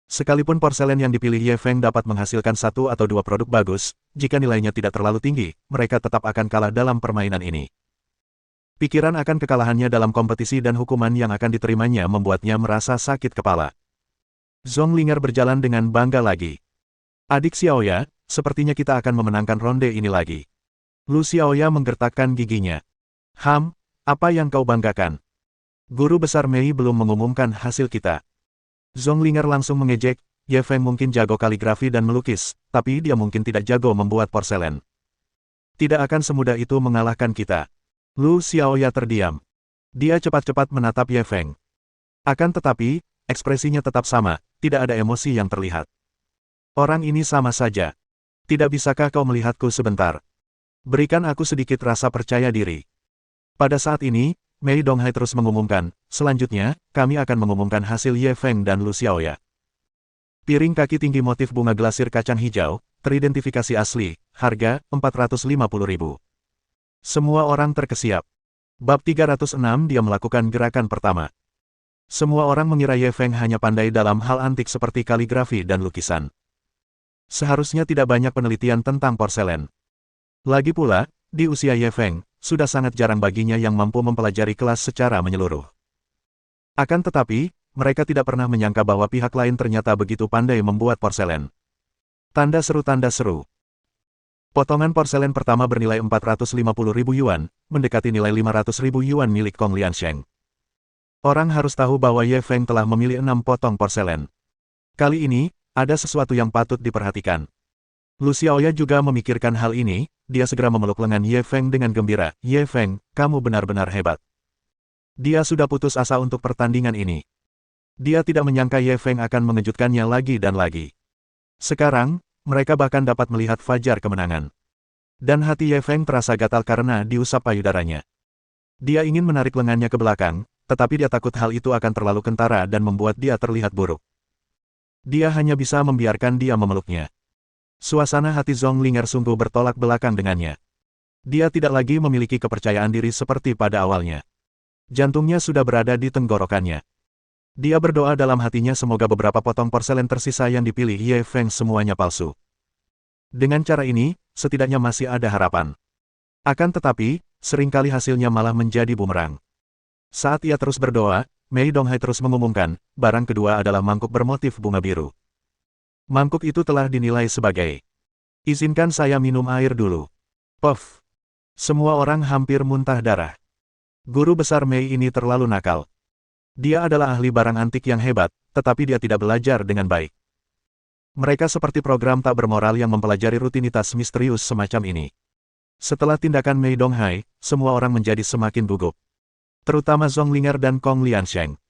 Sekalipun porselen yang dipilih Ye Feng dapat menghasilkan satu atau dua produk bagus, jika nilainya tidak terlalu tinggi, mereka tetap akan kalah dalam permainan ini. Pikiran akan kekalahannya dalam kompetisi dan hukuman yang akan diterimanya membuatnya merasa sakit kepala. Zonglinger berjalan dengan bangga lagi. Adik Xiaoya, sepertinya kita akan memenangkan ronde ini lagi. Lu Xiaoya menggertakkan giginya. Apa yang kau banggakan? Guru besar Mei belum mengumumkan hasil kita. Zonglinger langsung mengejek, Ye Feng mungkin jago kaligrafi dan melukis, tapi dia mungkin tidak jago membuat porselen. Tidak akan semudah itu mengalahkan kita. Lu Xiaoya terdiam. Dia cepat-cepat menatap Ye Feng. Akan tetapi, ekspresinya tetap sama, tidak ada emosi yang terlihat. Orang ini sama saja. Tidak bisakah kau melihatku sebentar? Berikan aku sedikit rasa percaya diri. Pada saat ini, Mei Donghai terus mengumumkan, selanjutnya, kami akan mengumumkan hasil Ye Feng dan Lu Xiaoya. Piring kaki tinggi motif bunga glasir kacang hijau, teridentifikasi asli, harga, 450.000. Semua orang terkesiap. Bab 306 dia melakukan gerakan pertama. Semua orang mengira Ye Feng hanya pandai dalam hal antik seperti kaligrafi dan lukisan. Seharusnya tidak banyak penelitian tentang porselen. Lagi pula, di usia Ye Feng, sudah sangat jarang baginya yang mampu mempelajari kelas secara menyeluruh. Akan tetapi, mereka tidak pernah menyangka bahwa pihak lain ternyata begitu pandai membuat porselen. Tanda seru. Potongan porselen pertama bernilai 450.000 yuan, mendekati nilai 500.000 yuan milik Kong Liansheng. Orang harus tahu bahwa Ye Feng telah memilih 6 potong porselen. Kali ini, ada sesuatu yang patut diperhatikan. Lu Xiaoya juga memikirkan hal ini, dia segera memeluk lengan Ye Feng dengan gembira. Ye Feng, kamu benar-benar hebat. Dia sudah putus asa untuk pertandingan ini. Dia tidak menyangka Ye Feng akan mengejutkannya lagi dan lagi. Sekarang, mereka bahkan dapat melihat fajar kemenangan. Dan hati Ye Feng terasa gatal karena diusap payudaranya. Dia ingin menarik lengannya ke belakang, tetapi dia takut hal itu akan terlalu kentara dan membuat dia terlihat buruk. Dia hanya bisa membiarkan dia memeluknya. Suasana hati Zonglinger sungguh bertolak belakang dengannya. Dia tidak lagi memiliki kepercayaan diri seperti pada awalnya. Jantungnya sudah berada di tenggorokannya. Dia berdoa dalam hatinya semoga beberapa potong porselen tersisa yang dipilih Ye Feng semuanya palsu. Dengan cara ini, setidaknya masih ada harapan. Akan tetapi, seringkali hasilnya malah menjadi bumerang. Saat ia terus berdoa, Mei Donghai terus mengumumkan, barang kedua adalah mangkuk bermotif bunga biru. Mangkuk itu telah dinilai sebagai, izinkan saya minum air dulu. Puff. Semua orang hampir muntah darah. Guru besar Mei ini terlalu nakal. Dia adalah ahli barang antik yang hebat, tetapi dia tidak belajar dengan baik. Mereka seperti program tak bermoral yang mempelajari rutinitas misterius semacam ini. Setelah tindakan Mei Donghai, semua orang menjadi semakin gugup. Terutama Zonglinger dan Kong Liansheng.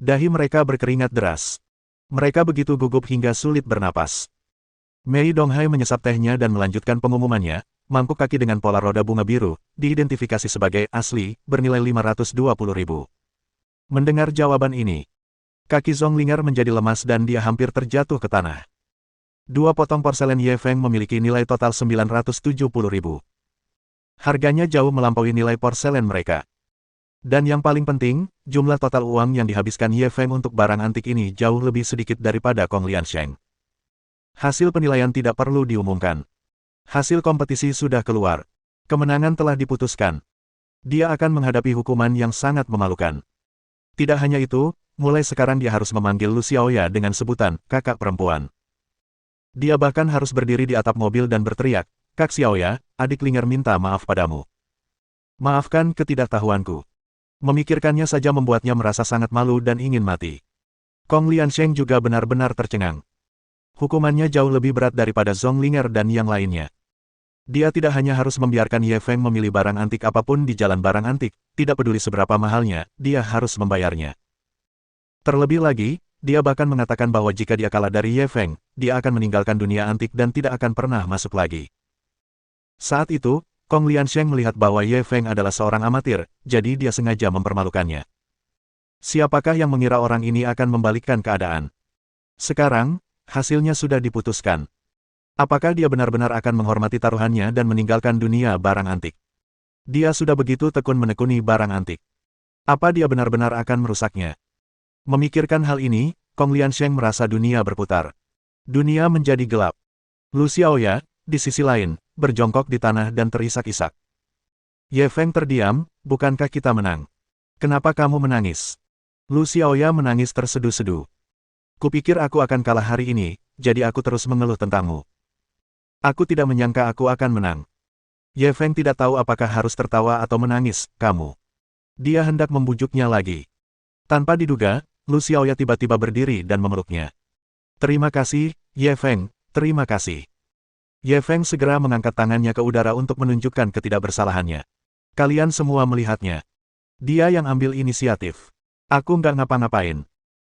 Dahi mereka berkeringat deras. Mereka begitu gugup hingga sulit bernapas. Mei Donghai menyesap tehnya dan melanjutkan pengumumannya, mangkuk kaki dengan pola roda bunga biru, diidentifikasi sebagai asli, bernilai 520.000. Mendengar jawaban ini, kaki Zonglinger menjadi lemas dan dia hampir terjatuh ke tanah. 2 potong porselen Ye Feng memiliki nilai total 970.000. Harganya jauh melampaui nilai porselen mereka. Dan yang paling penting, jumlah total uang yang dihabiskan Ye Feng untuk barang antik ini jauh lebih sedikit daripada Kong Liansheng. Hasil penilaian tidak perlu diumumkan. Hasil kompetisi sudah keluar. Kemenangan telah diputuskan. Dia akan menghadapi hukuman yang sangat memalukan. Tidak hanya itu, mulai sekarang dia harus memanggil Lu Xiaoya dengan sebutan, kakak perempuan. Dia bahkan harus berdiri di atap mobil dan berteriak, Kak Xiaoya, adik Linger minta maaf padamu. Maafkan ketidaktahuanku. Memikirkannya saja membuatnya merasa sangat malu dan ingin mati. Kong Liansheng juga benar-benar tercengang. Hukumannya jauh lebih berat daripada Zonglinger dan yang lainnya. Dia tidak hanya harus membiarkan Ye Feng memilih barang antik apapun di jalan barang antik, tidak peduli seberapa mahalnya, dia harus membayarnya. Terlebih lagi, dia bahkan mengatakan bahwa jika dia kalah dari Ye Feng, dia akan meninggalkan dunia antik dan tidak akan pernah masuk lagi. Saat itu, Kong Liansheng melihat bahwa Ye Feng adalah seorang amatir, jadi dia sengaja mempermalukannya. Siapakah yang mengira orang ini akan membalikkan keadaan? Sekarang, hasilnya sudah diputuskan. Apakah dia benar-benar akan menghormati taruhannya dan meninggalkan dunia barang antik? Dia sudah begitu tekun menekuni barang antik. Apa dia benar-benar akan merusaknya? Memikirkan hal ini, Kong Liansheng merasa dunia berputar. Dunia menjadi gelap. Lu Xiaoya, di sisi lain, berjongkok di tanah dan terisak-isak. Ye Feng terdiam, bukankah kita menang? Kenapa kamu menangis? Lu Xiaoya menangis terseduh-seduh. Kupikir aku akan kalah hari ini, jadi aku terus mengeluh tentangmu. Aku tidak menyangka aku akan menang. Ye Feng tidak tahu apakah harus tertawa atau menangis, kamu. Dia hendak membujuknya lagi. Tanpa diduga, Lu Xiaoya tiba-tiba berdiri dan memeluknya. Terima kasih, Ye Feng, terima kasih. Ye Feng segera mengangkat tangannya ke udara untuk menunjukkan ketidakbersalahannya. Kalian semua melihatnya. Dia yang ambil inisiatif. Aku nggak ngapa-ngapain.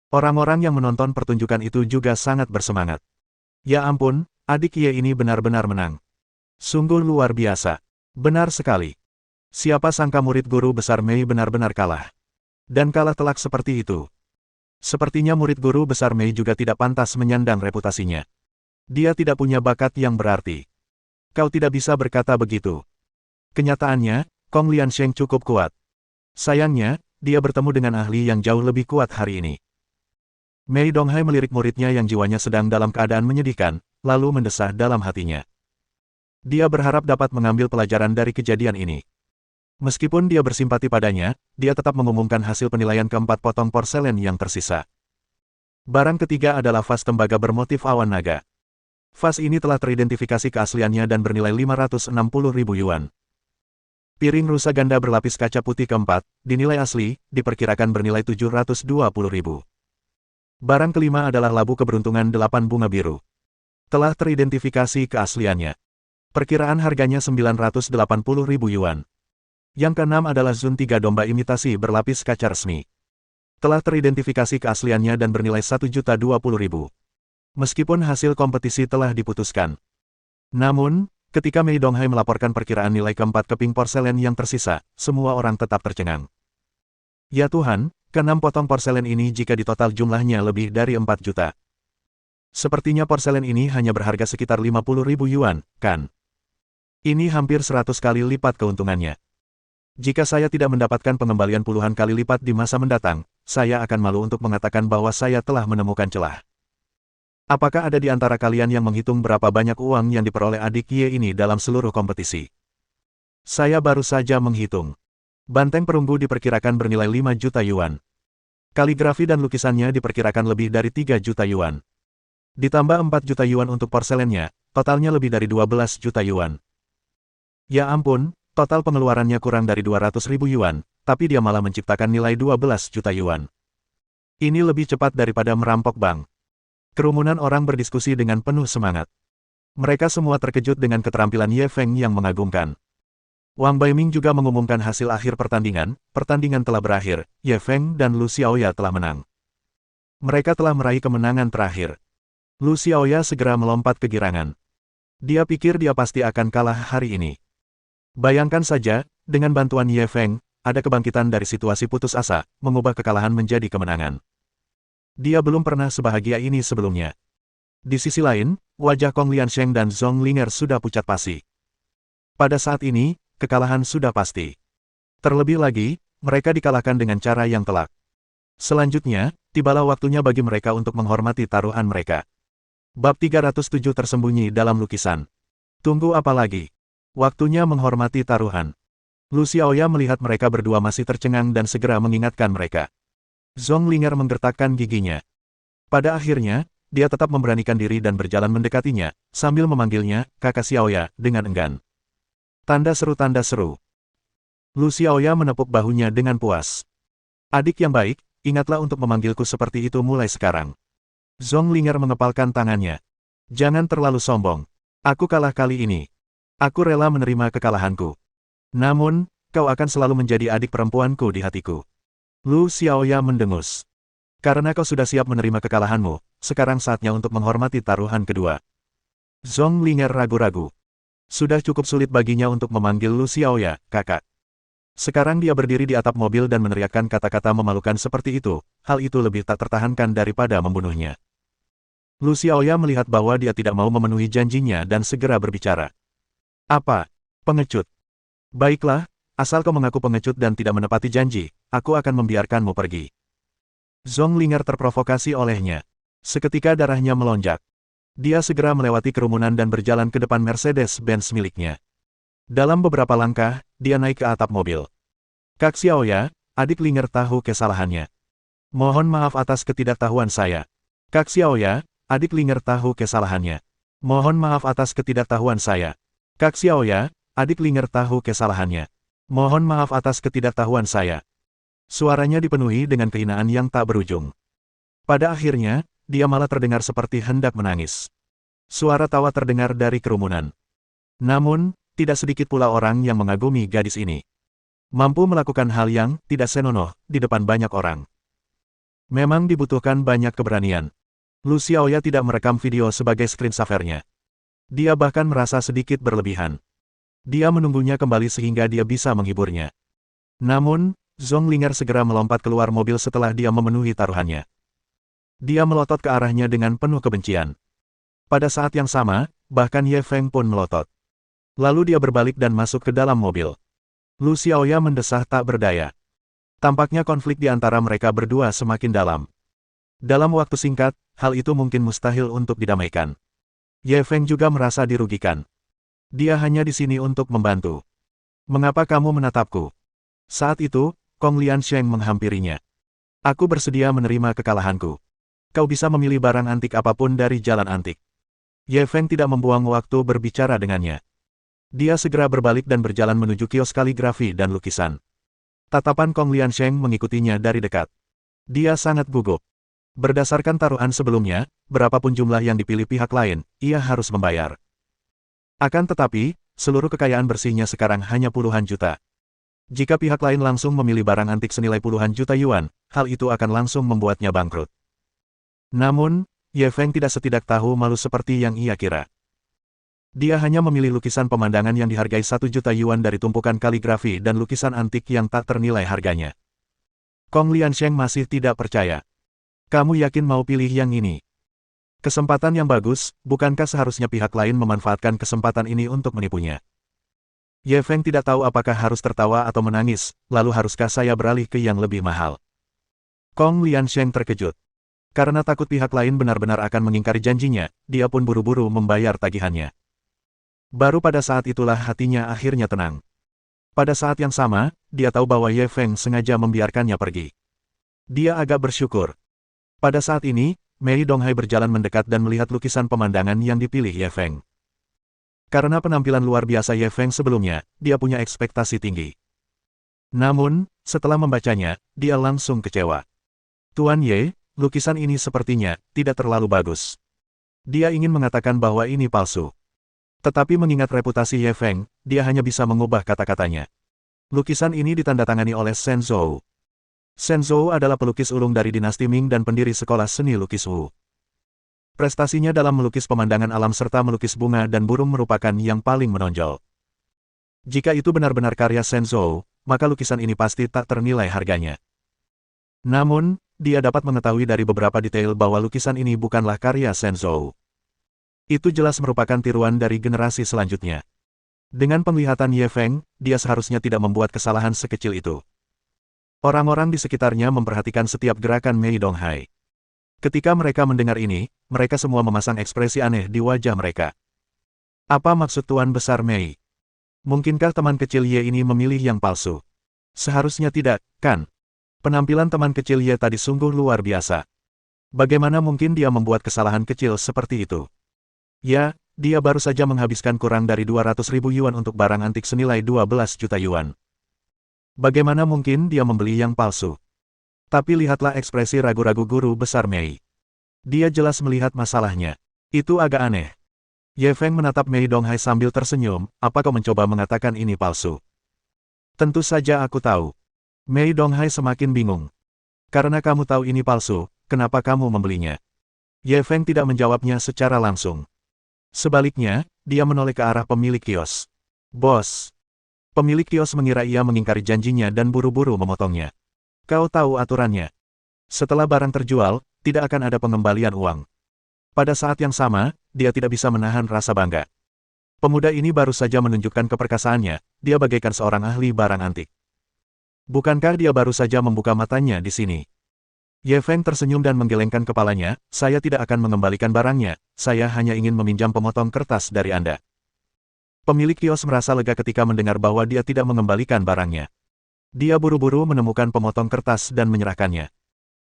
Orang-orang yang menonton pertunjukan itu juga sangat bersemangat. Ya ampun, adik Ye ini benar-benar menang. Sungguh luar biasa. Benar sekali. Siapa sangka murid guru besar Mei benar-benar kalah. Dan kalah telak seperti itu. Sepertinya murid guru besar Mei juga tidak pantas menyandang reputasinya. Dia tidak punya bakat yang berarti. Kau tidak bisa berkata begitu. Kenyataannya, Kong Liansheng cukup kuat. Sayangnya, dia bertemu dengan ahli yang jauh lebih kuat hari ini. Mei Donghai melirik muridnya yang jiwanya sedang dalam keadaan menyedihkan, lalu mendesah dalam hatinya. Dia berharap dapat mengambil pelajaran dari kejadian ini. Meskipun dia bersimpati padanya, dia tetap mengumumkan hasil penilaian keempat potong porselen yang tersisa. Barang ketiga adalah vas tembaga bermotif awan naga. Vas ini telah teridentifikasi keasliannya dan bernilai 560.000 yuan. Piring rusa ganda berlapis kaca putih keempat, dinilai asli, diperkirakan bernilai 720.000. Barang kelima adalah labu keberuntungan 8 bunga biru. Telah teridentifikasi keasliannya. Perkiraan harganya 980.000 yuan. Yang keenam adalah Zun 3 domba imitasi berlapis kaca resmi. Telah teridentifikasi keasliannya dan bernilai 1.020.000. Meskipun hasil kompetisi telah diputuskan. Namun, ketika Mei Donghai melaporkan perkiraan nilai keempat keping porselen yang tersisa, semua orang tetap tercengang. Ya Tuhan, keenam potong porselen ini jika ditotal jumlahnya lebih dari 4 juta. Sepertinya porselen ini hanya berharga sekitar 50.000 yuan, kan? Ini hampir 100 kali lipat keuntungannya. Jika saya tidak mendapatkan pengembalian puluhan kali lipat di masa mendatang, saya akan malu untuk mengatakan bahwa saya telah menemukan celah. Apakah ada di antara kalian yang menghitung berapa banyak uang yang diperoleh adik Ye ini dalam seluruh kompetisi? Saya baru saja menghitung. Banteng perunggu diperkirakan bernilai 5 juta yuan. Kaligrafi dan lukisannya diperkirakan lebih dari 3 juta yuan. Ditambah 4 juta yuan untuk porselennya, totalnya lebih dari 12 juta yuan. Ya ampun, total pengeluarannya kurang dari 200.000 yuan, tapi dia malah menciptakan nilai 12 juta yuan. Ini lebih cepat daripada merampok bank. Kerumunan orang berdiskusi dengan penuh semangat. Mereka semua terkejut dengan keterampilan Ye Feng yang mengagumkan. Wang Baiming juga mengumumkan hasil akhir pertandingan telah berakhir, Ye Feng dan Lu Xiaoya telah menang. Mereka telah meraih kemenangan terakhir. Lu Xiaoya segera melompat kegirangan. Dia pikir dia pasti akan kalah hari ini. Bayangkan saja, dengan bantuan Ye Feng, ada kebangkitan dari situasi putus asa, mengubah kekalahan menjadi kemenangan. Dia belum pernah sebahagia ini sebelumnya. Di sisi lain, wajah Kong Liansheng dan Zhong Linger sudah pucat pasi. Pada saat ini, kekalahan sudah pasti. Terlebih lagi, mereka dikalahkan dengan cara yang telak. Selanjutnya, tibalah waktunya bagi mereka untuk menghormati taruhan mereka. Bab 307 tersembunyi dalam lukisan. Tunggu apa lagi? Waktunya menghormati taruhan. Lu Xiaoya melihat mereka berdua masih tercengang dan segera mengingatkan mereka. Zhong Linger menggertakkan giginya. Pada akhirnya, dia tetap memberanikan diri dan berjalan mendekatinya, sambil memanggilnya, Kakak Xiaoya, dengan enggan. Tanda seru. Lu Xiaoya menepuk bahunya dengan puas. Adik yang baik, ingatlah untuk memanggilku seperti itu mulai sekarang. Zhong Linger mengepalkan tangannya. Jangan terlalu sombong. Aku kalah kali ini. Aku rela menerima kekalahanku. Namun, kau akan selalu menjadi adik perempuanku di hatiku. Lu Xiaoya mendengus. Karena kau sudah siap menerima kekalahanmu, sekarang saatnya untuk menghormati taruhan kedua. Zhong Linger ragu-ragu. Sudah cukup sulit baginya untuk memanggil Lu Xiaoya, kakak. Sekarang dia berdiri di atap mobil dan meneriakkan kata-kata memalukan seperti itu, hal itu lebih tak tertahankan daripada membunuhnya. Lu Xiaoya melihat bahwa dia tidak mau memenuhi janjinya dan segera berbicara. Apa? Pengecut. Baiklah, asal kau mengaku pengecut dan tidak menepati janji, aku akan membiarkanmu pergi. Zonglinger terprovokasi olehnya. Seketika darahnya melonjak. Dia segera melewati kerumunan dan berjalan ke depan Mercedes-Benz miliknya. Dalam beberapa langkah, dia naik ke atap mobil. Kak Xiaoya, adik Linger tahu kesalahannya. Mohon maaf atas ketidaktahuan saya. Kak Xiaoya, adik Linger tahu kesalahannya. Mohon maaf atas ketidaktahuan saya. Kak Xiaoya, adik Linger tahu kesalahannya. Mohon maaf atas ketidaktahuan saya. Suaranya dipenuhi dengan kehinaan yang tak berujung. Pada akhirnya, dia malah terdengar seperti hendak menangis. Suara tawa terdengar dari kerumunan. Namun, tidak sedikit pula orang yang mengagumi gadis ini. Mampu melakukan hal yang tidak senonoh di depan banyak orang. Memang dibutuhkan banyak keberanian. Lu Xiaoya tidak merekam video sebagai screensaver-nya. Dia bahkan merasa sedikit berlebihan. Dia menunggunya kembali sehingga dia bisa menghiburnya. Namun, Zonglinger segera melompat keluar mobil setelah dia memenuhi taruhannya. Dia melotot ke arahnya dengan penuh kebencian. Pada saat yang sama, bahkan Ye Feng pun melotot. Lalu dia berbalik dan masuk ke dalam mobil. Lu Xiaoya mendesah tak berdaya. Tampaknya konflik di antara mereka berdua semakin dalam. Dalam waktu singkat, hal itu mungkin mustahil untuk didamaikan. Ye Feng juga merasa dirugikan. Dia hanya di sini untuk membantu. Mengapa kamu menatapku? Saat itu, Kong Liansheng menghampirinya. Aku bersedia menerima kekalahanku. Kau bisa memilih barang antik apapun dari jalan antik. Ye Feng tidak membuang waktu berbicara dengannya. Dia segera berbalik dan berjalan menuju kios kaligrafi dan lukisan. Tatapan Kong Liansheng mengikutinya dari dekat. Dia sangat gugup. Berdasarkan taruhan sebelumnya, berapapun jumlah yang dipilih pihak lain, ia harus membayar. Akan tetapi, seluruh kekayaan bersihnya sekarang hanya puluhan juta. Jika pihak lain langsung memilih barang antik senilai puluhan juta yuan, hal itu akan langsung membuatnya bangkrut. Namun, Ye Feng tidak tahu malu seperti yang ia kira. Dia hanya memilih lukisan pemandangan yang dihargai 1 juta yuan dari tumpukan kaligrafi dan lukisan antik yang tak ternilai harganya. Kong Liansheng masih tidak percaya. Kamu yakin mau pilih yang ini? Kesempatan yang bagus, bukankah seharusnya pihak lain memanfaatkan kesempatan ini untuk menipunya? Ye Feng tidak tahu apakah harus tertawa atau menangis, lalu haruskah saya beralih ke yang lebih mahal? Kong Liansheng terkejut. Karena takut pihak lain benar-benar akan mengingkari janjinya, dia pun buru-buru membayar tagihannya. Baru pada saat itulah hatinya akhirnya tenang. Pada saat yang sama, dia tahu bahwa Ye Feng sengaja membiarkannya pergi. Dia agak bersyukur. Pada saat ini, Mei Donghai berjalan mendekat dan melihat lukisan pemandangan yang dipilih Ye Feng. Karena penampilan luar biasa Ye Feng sebelumnya, dia punya ekspektasi tinggi. Namun, setelah membacanya, dia langsung kecewa. Tuan Ye, lukisan ini sepertinya tidak terlalu bagus. Dia ingin mengatakan bahwa ini palsu. Tetapi mengingat reputasi Ye Feng, dia hanya bisa mengubah kata-katanya. Lukisan ini ditandatangani oleh Shen Zhou. Shen Zhou adalah pelukis ulung dari dinasti Ming dan pendiri sekolah seni lukis Wu. Prestasinya dalam melukis pemandangan alam serta melukis bunga dan burung merupakan yang paling menonjol. Jika itu benar-benar karya Shen Zhou, maka lukisan ini pasti tak ternilai harganya. Namun, dia dapat mengetahui dari beberapa detail bahwa lukisan ini bukanlah karya Shen Zhou. Itu jelas merupakan tiruan dari generasi selanjutnya. Dengan penglihatan Ye Feng, dia seharusnya tidak membuat kesalahan sekecil itu. Orang-orang di sekitarnya memperhatikan setiap gerakan Mei Donghai. Ketika mereka mendengar ini, mereka semua memasang ekspresi aneh di wajah mereka. Apa maksud Tuan Besar Mei? Mungkinkah teman kecil Ye ini memilih yang palsu? Seharusnya tidak, kan? Penampilan teman kecil Ye tadi sungguh luar biasa. Bagaimana mungkin dia membuat kesalahan kecil seperti itu? Ya, dia baru saja menghabiskan kurang dari 200.000 yuan untuk barang antik senilai 12 juta yuan. Bagaimana mungkin dia membeli yang palsu? Tapi lihatlah ekspresi ragu-ragu guru besar Mei. Dia jelas melihat masalahnya. Itu agak aneh. Ye Feng menatap Mei Donghai sambil tersenyum, apa kau mencoba mengatakan ini palsu? Tentu saja aku tahu. Mei Donghai semakin bingung. Karena kamu tahu ini palsu, kenapa kamu membelinya? Ye Feng tidak menjawabnya secara langsung. Sebaliknya, dia menoleh ke arah pemilik kios. Bos. Pemilik kios mengira ia mengingkari janjinya dan buru-buru memotongnya. Kau tahu aturannya. Setelah barang terjual, tidak akan ada pengembalian uang. Pada saat yang sama, dia tidak bisa menahan rasa bangga. Pemuda ini baru saja menunjukkan keperkasaannya, dia bagaikan seorang ahli barang antik. Bukankah dia baru saja membuka matanya di sini? Ye Feng tersenyum dan menggelengkan kepalanya, saya tidak akan mengembalikan barangnya, saya hanya ingin meminjam pemotong kertas dari Anda. Pemilik kios merasa lega ketika mendengar bahwa dia tidak mengembalikan barangnya. Dia buru-buru menemukan pemotong kertas dan menyerahkannya.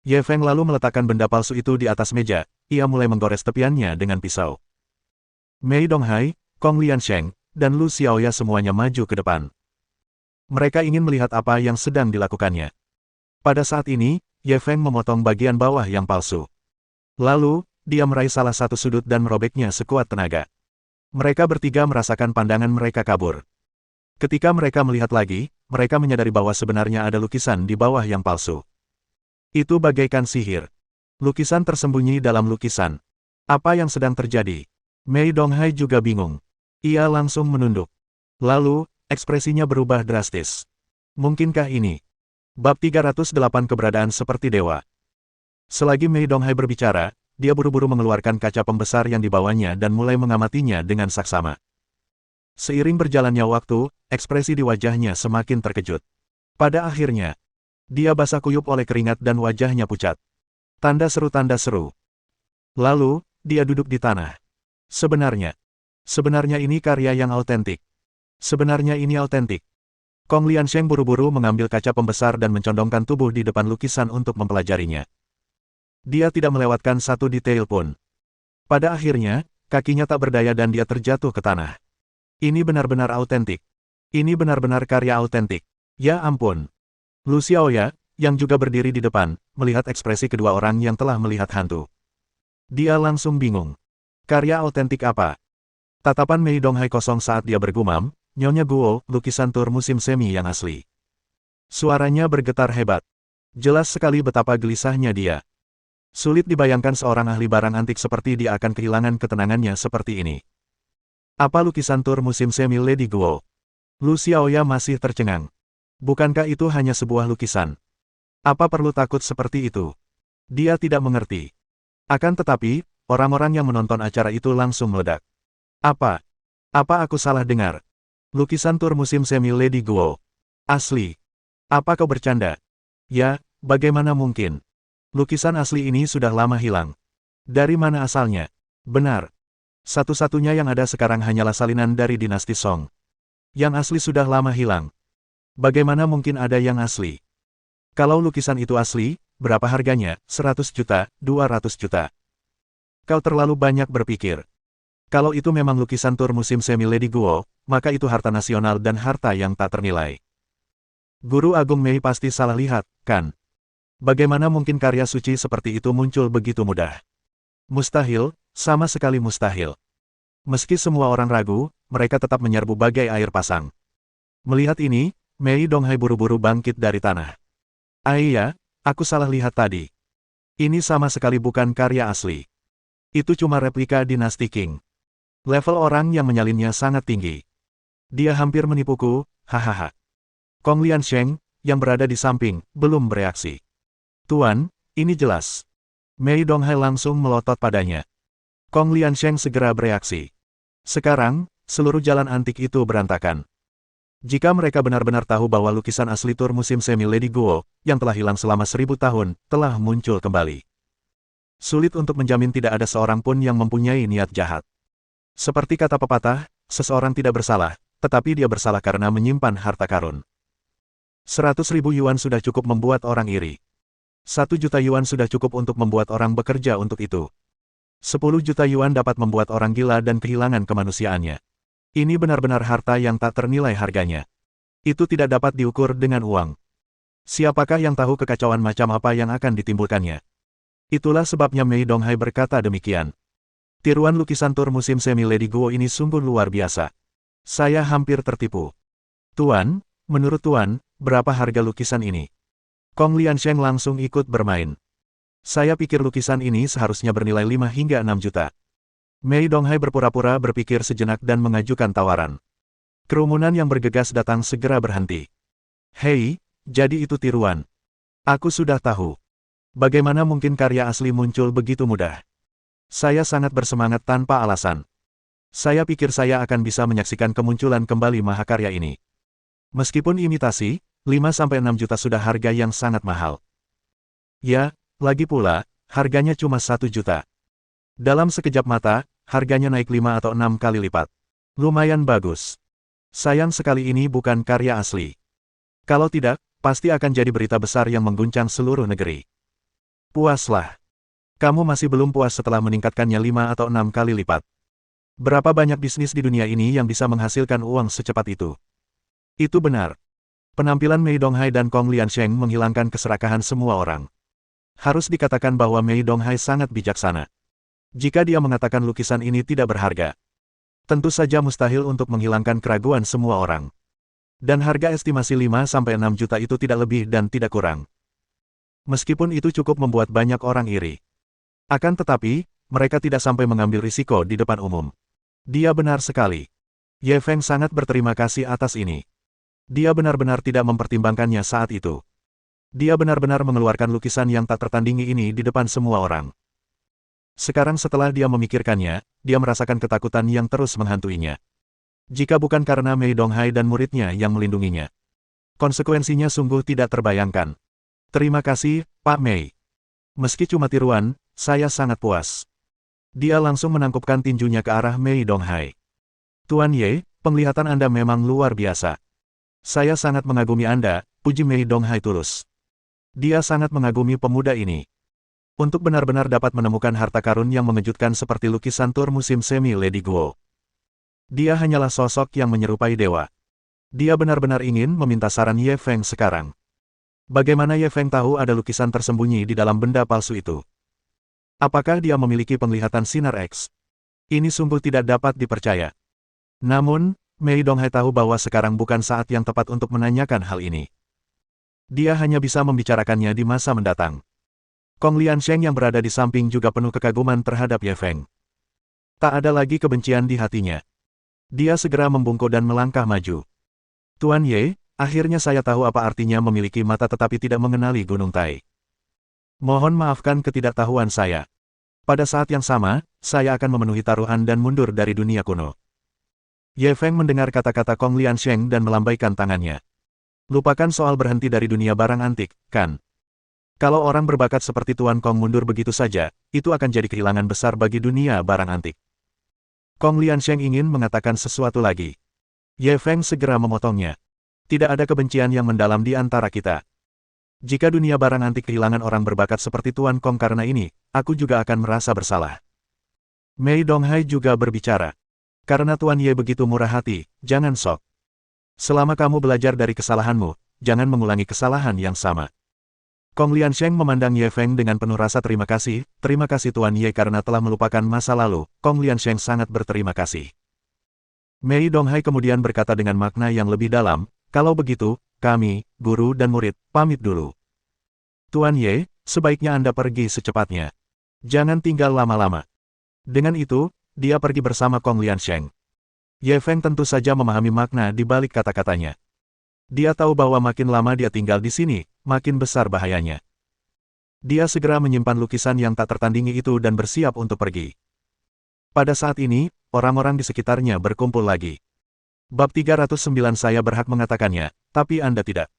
Ye Feng lalu meletakkan benda palsu itu di atas meja, ia mulai menggores tepiannya dengan pisau. Mei Donghai, Kong Liansheng, dan Lu Xiaoya semuanya maju ke depan. Mereka ingin melihat apa yang sedang dilakukannya. Pada saat ini, Ye Feng memotong bagian bawah yang palsu. Lalu, dia meraih salah satu sudut dan merobeknya sekuat tenaga. Mereka bertiga merasakan pandangan mereka kabur. Ketika mereka melihat lagi, mereka menyadari bahwa sebenarnya ada lukisan di bawah yang palsu. Itu bagaikan sihir. Lukisan tersembunyi dalam lukisan. Apa yang sedang terjadi? Mei Donghai juga bingung. Ia langsung menunduk. Lalu, ekspresinya berubah drastis. Mungkinkah ini? Bab 308 Keberadaan Seperti Dewa. Selagi Mei Donghai berbicara, dia buru-buru mengeluarkan kaca pembesar yang dibawanya dan mulai mengamatinya dengan saksama. Seiring berjalannya waktu, ekspresi di wajahnya semakin terkejut. Pada akhirnya, dia basah kuyup oleh keringat dan wajahnya pucat. Tanda seru. Lalu, dia duduk di tanah. Sebenarnya ini karya yang autentik. Sebenarnya ini autentik. Kong Liansheng buru-buru mengambil kaca pembesar dan mencondongkan tubuh di depan lukisan untuk mempelajarinya. Dia tidak melewatkan satu detail pun. Pada akhirnya, kakinya tak berdaya dan dia terjatuh ke tanah. Ini benar-benar autentik. Ini benar-benar karya autentik. Ya ampun. Lu Xiaoya, yang juga berdiri di depan, melihat ekspresi kedua orang yang telah melihat hantu. Dia langsung bingung. Karya autentik apa? Tatapan Mei Donghai kosong saat dia bergumam, Nyonya Guo, lukisan tur musim semi yang asli. Suaranya bergetar hebat. Jelas sekali betapa gelisahnya dia. Sulit dibayangkan seorang ahli barang antik seperti dia akan kehilangan ketenangannya seperti ini. Apa lukisan tur musim semi Lady Guo? Lu Xiaoya masih tercengang. Bukankah itu hanya sebuah lukisan? Apa perlu takut seperti itu? Dia tidak mengerti. Akan tetapi, orang-orang yang menonton acara itu langsung meledak. Apa aku salah dengar? Lukisan tur musim semi Lady Guo. Asli. Apa kau bercanda? Ya, bagaimana mungkin? Lukisan asli ini sudah lama hilang. Dari mana asalnya? Benar. Satu-satunya yang ada sekarang hanyalah salinan dari dinasti Song. Yang asli sudah lama hilang. Bagaimana mungkin ada yang asli? Kalau lukisan itu asli, berapa harganya? 100 juta, 200 juta. Kau terlalu banyak berpikir. Kalau itu memang lukisan tur musim semi Lady Guo, maka itu harta nasional dan harta yang tak ternilai. Guru Agung Mei pasti salah lihat, kan? Bagaimana mungkin karya suci seperti itu muncul begitu mudah? Mustahil, sama sekali mustahil. Meski semua orang ragu, mereka tetap menyerbu bagai air pasang. Melihat ini, Mei Donghai buru-buru bangkit dari tanah. Iya, aku salah lihat tadi. Ini sama sekali bukan karya asli. Itu cuma replika dinasti Qing. Level orang yang menyalinnya sangat tinggi. Dia hampir menipuku, hahaha. Kong Liansheng, yang berada di samping, belum bereaksi. Tuan, ini jelas. Mei Donghai langsung melotot padanya. Kong Liansheng segera bereaksi. Sekarang, seluruh jalan antik itu berantakan. Jika mereka benar-benar tahu bahwa lukisan asli tur musim semi Lady Guo, yang telah hilang selama 1000 tahun, telah muncul kembali. Sulit untuk menjamin tidak ada seorang pun yang mempunyai niat jahat. Seperti kata pepatah, seseorang tidak bersalah, tetapi dia bersalah karena menyimpan harta karun. 100.000 yuan sudah cukup membuat orang iri. 1 juta yuan sudah cukup untuk membuat orang bekerja untuk itu. 10 juta yuan dapat membuat orang gila dan kehilangan kemanusiaannya. Ini benar-benar harta yang tak ternilai harganya. Itu tidak dapat diukur dengan uang. Siapakah yang tahu kekacauan macam apa yang akan ditimbulkannya? Itulah sebabnya Mei Donghai berkata demikian. Tiruan lukisan tur musim semi Lady Guo ini sungguh luar biasa. Saya hampir tertipu. Tuan, menurut Tuan, berapa harga lukisan ini? Kong Liansheng langsung ikut bermain. Saya pikir lukisan ini seharusnya bernilai 5 hingga 6 juta. Mei Donghai berpura-pura berpikir sejenak dan mengajukan tawaran. Kerumunan yang bergegas datang segera berhenti. Hei, jadi itu tiruan. Aku sudah tahu. Bagaimana mungkin karya asli muncul begitu mudah? Saya sangat bersemangat tanpa alasan. Saya pikir saya akan bisa menyaksikan kemunculan kembali mahakarya ini. Meskipun imitasi, 5-6 juta sudah harga yang sangat mahal. Ya, Lagi pula, harganya cuma 1 juta. Dalam sekejap mata, harganya naik 5 atau 6 kali lipat. Lumayan bagus. Sayang sekali ini bukan karya asli. Kalau tidak, pasti akan jadi berita besar yang mengguncang seluruh negeri. Puaslah. Kamu masih belum puas setelah meningkatkannya 5 atau 6 kali lipat. Berapa banyak bisnis di dunia ini yang bisa menghasilkan uang secepat itu? Itu benar. Penampilan Mei Donghai dan Kong Liansheng menghilangkan keserakahan semua orang. Harus dikatakan bahwa Mei Donghai sangat bijaksana. Jika dia mengatakan lukisan ini tidak berharga, tentu saja mustahil untuk menghilangkan keraguan semua orang. Dan harga estimasi 5-6 juta itu tidak lebih dan tidak kurang. Meskipun itu cukup membuat banyak orang iri. Akan tetapi, mereka tidak sampai mengambil risiko di depan umum. Dia benar sekali. Ye Feng sangat berterima kasih atas ini. Dia benar-benar tidak mempertimbangkannya saat itu. Dia benar-benar mengeluarkan lukisan yang tak tertandingi ini di depan semua orang. Sekarang setelah dia memikirkannya, dia merasakan ketakutan yang terus menghantuinya. Jika bukan karena Mei Donghai dan muridnya yang melindunginya, konsekuensinya sungguh tidak terbayangkan. Terima kasih, Pak Mei. Meski cuma tiruan, saya sangat puas. Dia langsung menangkupkan tinjunya ke arah Mei Donghai. Tuan Ye, penglihatan Anda memang luar biasa. Saya sangat mengagumi Anda, puji Mei Donghai tulus. Dia sangat mengagumi pemuda ini. Untuk benar-benar dapat menemukan harta karun yang mengejutkan seperti lukisan tur musim semi Lady Guo. Dia hanyalah sosok yang menyerupai dewa. Dia benar-benar ingin meminta saran Ye Feng sekarang. Bagaimana Ye Feng tahu ada lukisan tersembunyi di dalam benda palsu itu? Apakah dia memiliki penglihatan sinar X? Ini sungguh tidak dapat dipercaya. Namun, Mei Donghai tahu bahwa sekarang bukan saat yang tepat untuk menanyakan hal ini. Dia hanya bisa membicarakannya di masa mendatang. Kong Liansheng yang berada di samping juga penuh kekaguman terhadap Ye Feng. Tak ada lagi kebencian di hatinya. Dia segera membungkuk dan melangkah maju. Tuan Ye, akhirnya saya tahu apa artinya memiliki mata tetapi tidak mengenali Gunung Tai. Mohon maafkan ketidaktahuan saya. Pada saat yang sama, saya akan memenuhi taruhan dan mundur dari dunia kuno. Ye Feng mendengar kata-kata Kong Liansheng dan melambaikan tangannya. Lupakan soal berhenti dari dunia barang antik, kan? Kalau orang berbakat seperti Tuan Kong mundur begitu saja, itu akan jadi kehilangan besar bagi dunia barang antik. Kong Liansheng ingin mengatakan sesuatu lagi. Ye Feng segera memotongnya. Tidak ada kebencian yang mendalam di antara kita. Jika dunia barang antik kehilangan orang berbakat seperti Tuan Kong karena ini, aku juga akan merasa bersalah. Mei Donghai juga berbicara. Karena Tuan Ye begitu murah hati, jangan sok. Selama kamu belajar dari kesalahanmu, jangan mengulangi kesalahan yang sama. Kong Liansheng memandang Ye Feng dengan penuh rasa terima kasih Tuan Ye karena telah melupakan masa lalu, Kong Liansheng sangat berterima kasih. Mei Donghai kemudian berkata dengan makna yang lebih dalam, kalau begitu, kami, guru dan murid, pamit dulu. Tuan Ye, sebaiknya Anda pergi secepatnya. Jangan tinggal lama-lama. Dengan itu, dia pergi bersama Kong Liansheng. Ye Feng tentu saja memahami makna di balik kata-katanya. Dia tahu bahwa makin lama dia tinggal di sini, makin besar bahayanya. Dia segera menyimpan lukisan yang tak tertandingi itu dan bersiap untuk pergi. Pada saat ini, orang-orang di sekitarnya berkumpul lagi. Bab 309 saya berhak mengatakannya, tapi Anda tidak.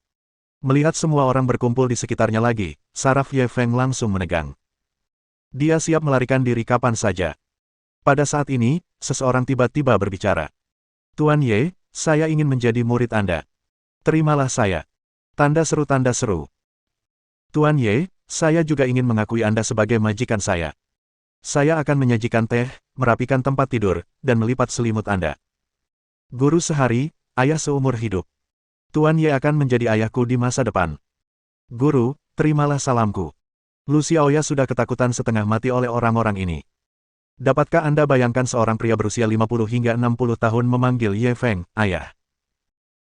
Melihat semua orang berkumpul di sekitarnya lagi, saraf Ye Feng langsung menegang. Dia siap melarikan diri kapan saja. Pada saat ini, seseorang tiba-tiba berbicara. Tuan Ye, saya ingin menjadi murid Anda. Terimalah saya. Tanda seru tanda seru. Tuan Ye, saya juga ingin mengakui Anda sebagai majikan saya. Saya akan menyajikan teh, merapikan tempat tidur, dan melipat selimut Anda. Guru sehari, ayah seumur hidup. Tuan Ye akan menjadi ayahku di masa depan. Guru, terimalah salamku. Lu Xiaoya sudah ketakutan setengah mati oleh orang-orang ini. Dapatkah Anda bayangkan seorang pria berusia 50 hingga 60 tahun memanggil Ye Feng, ayah?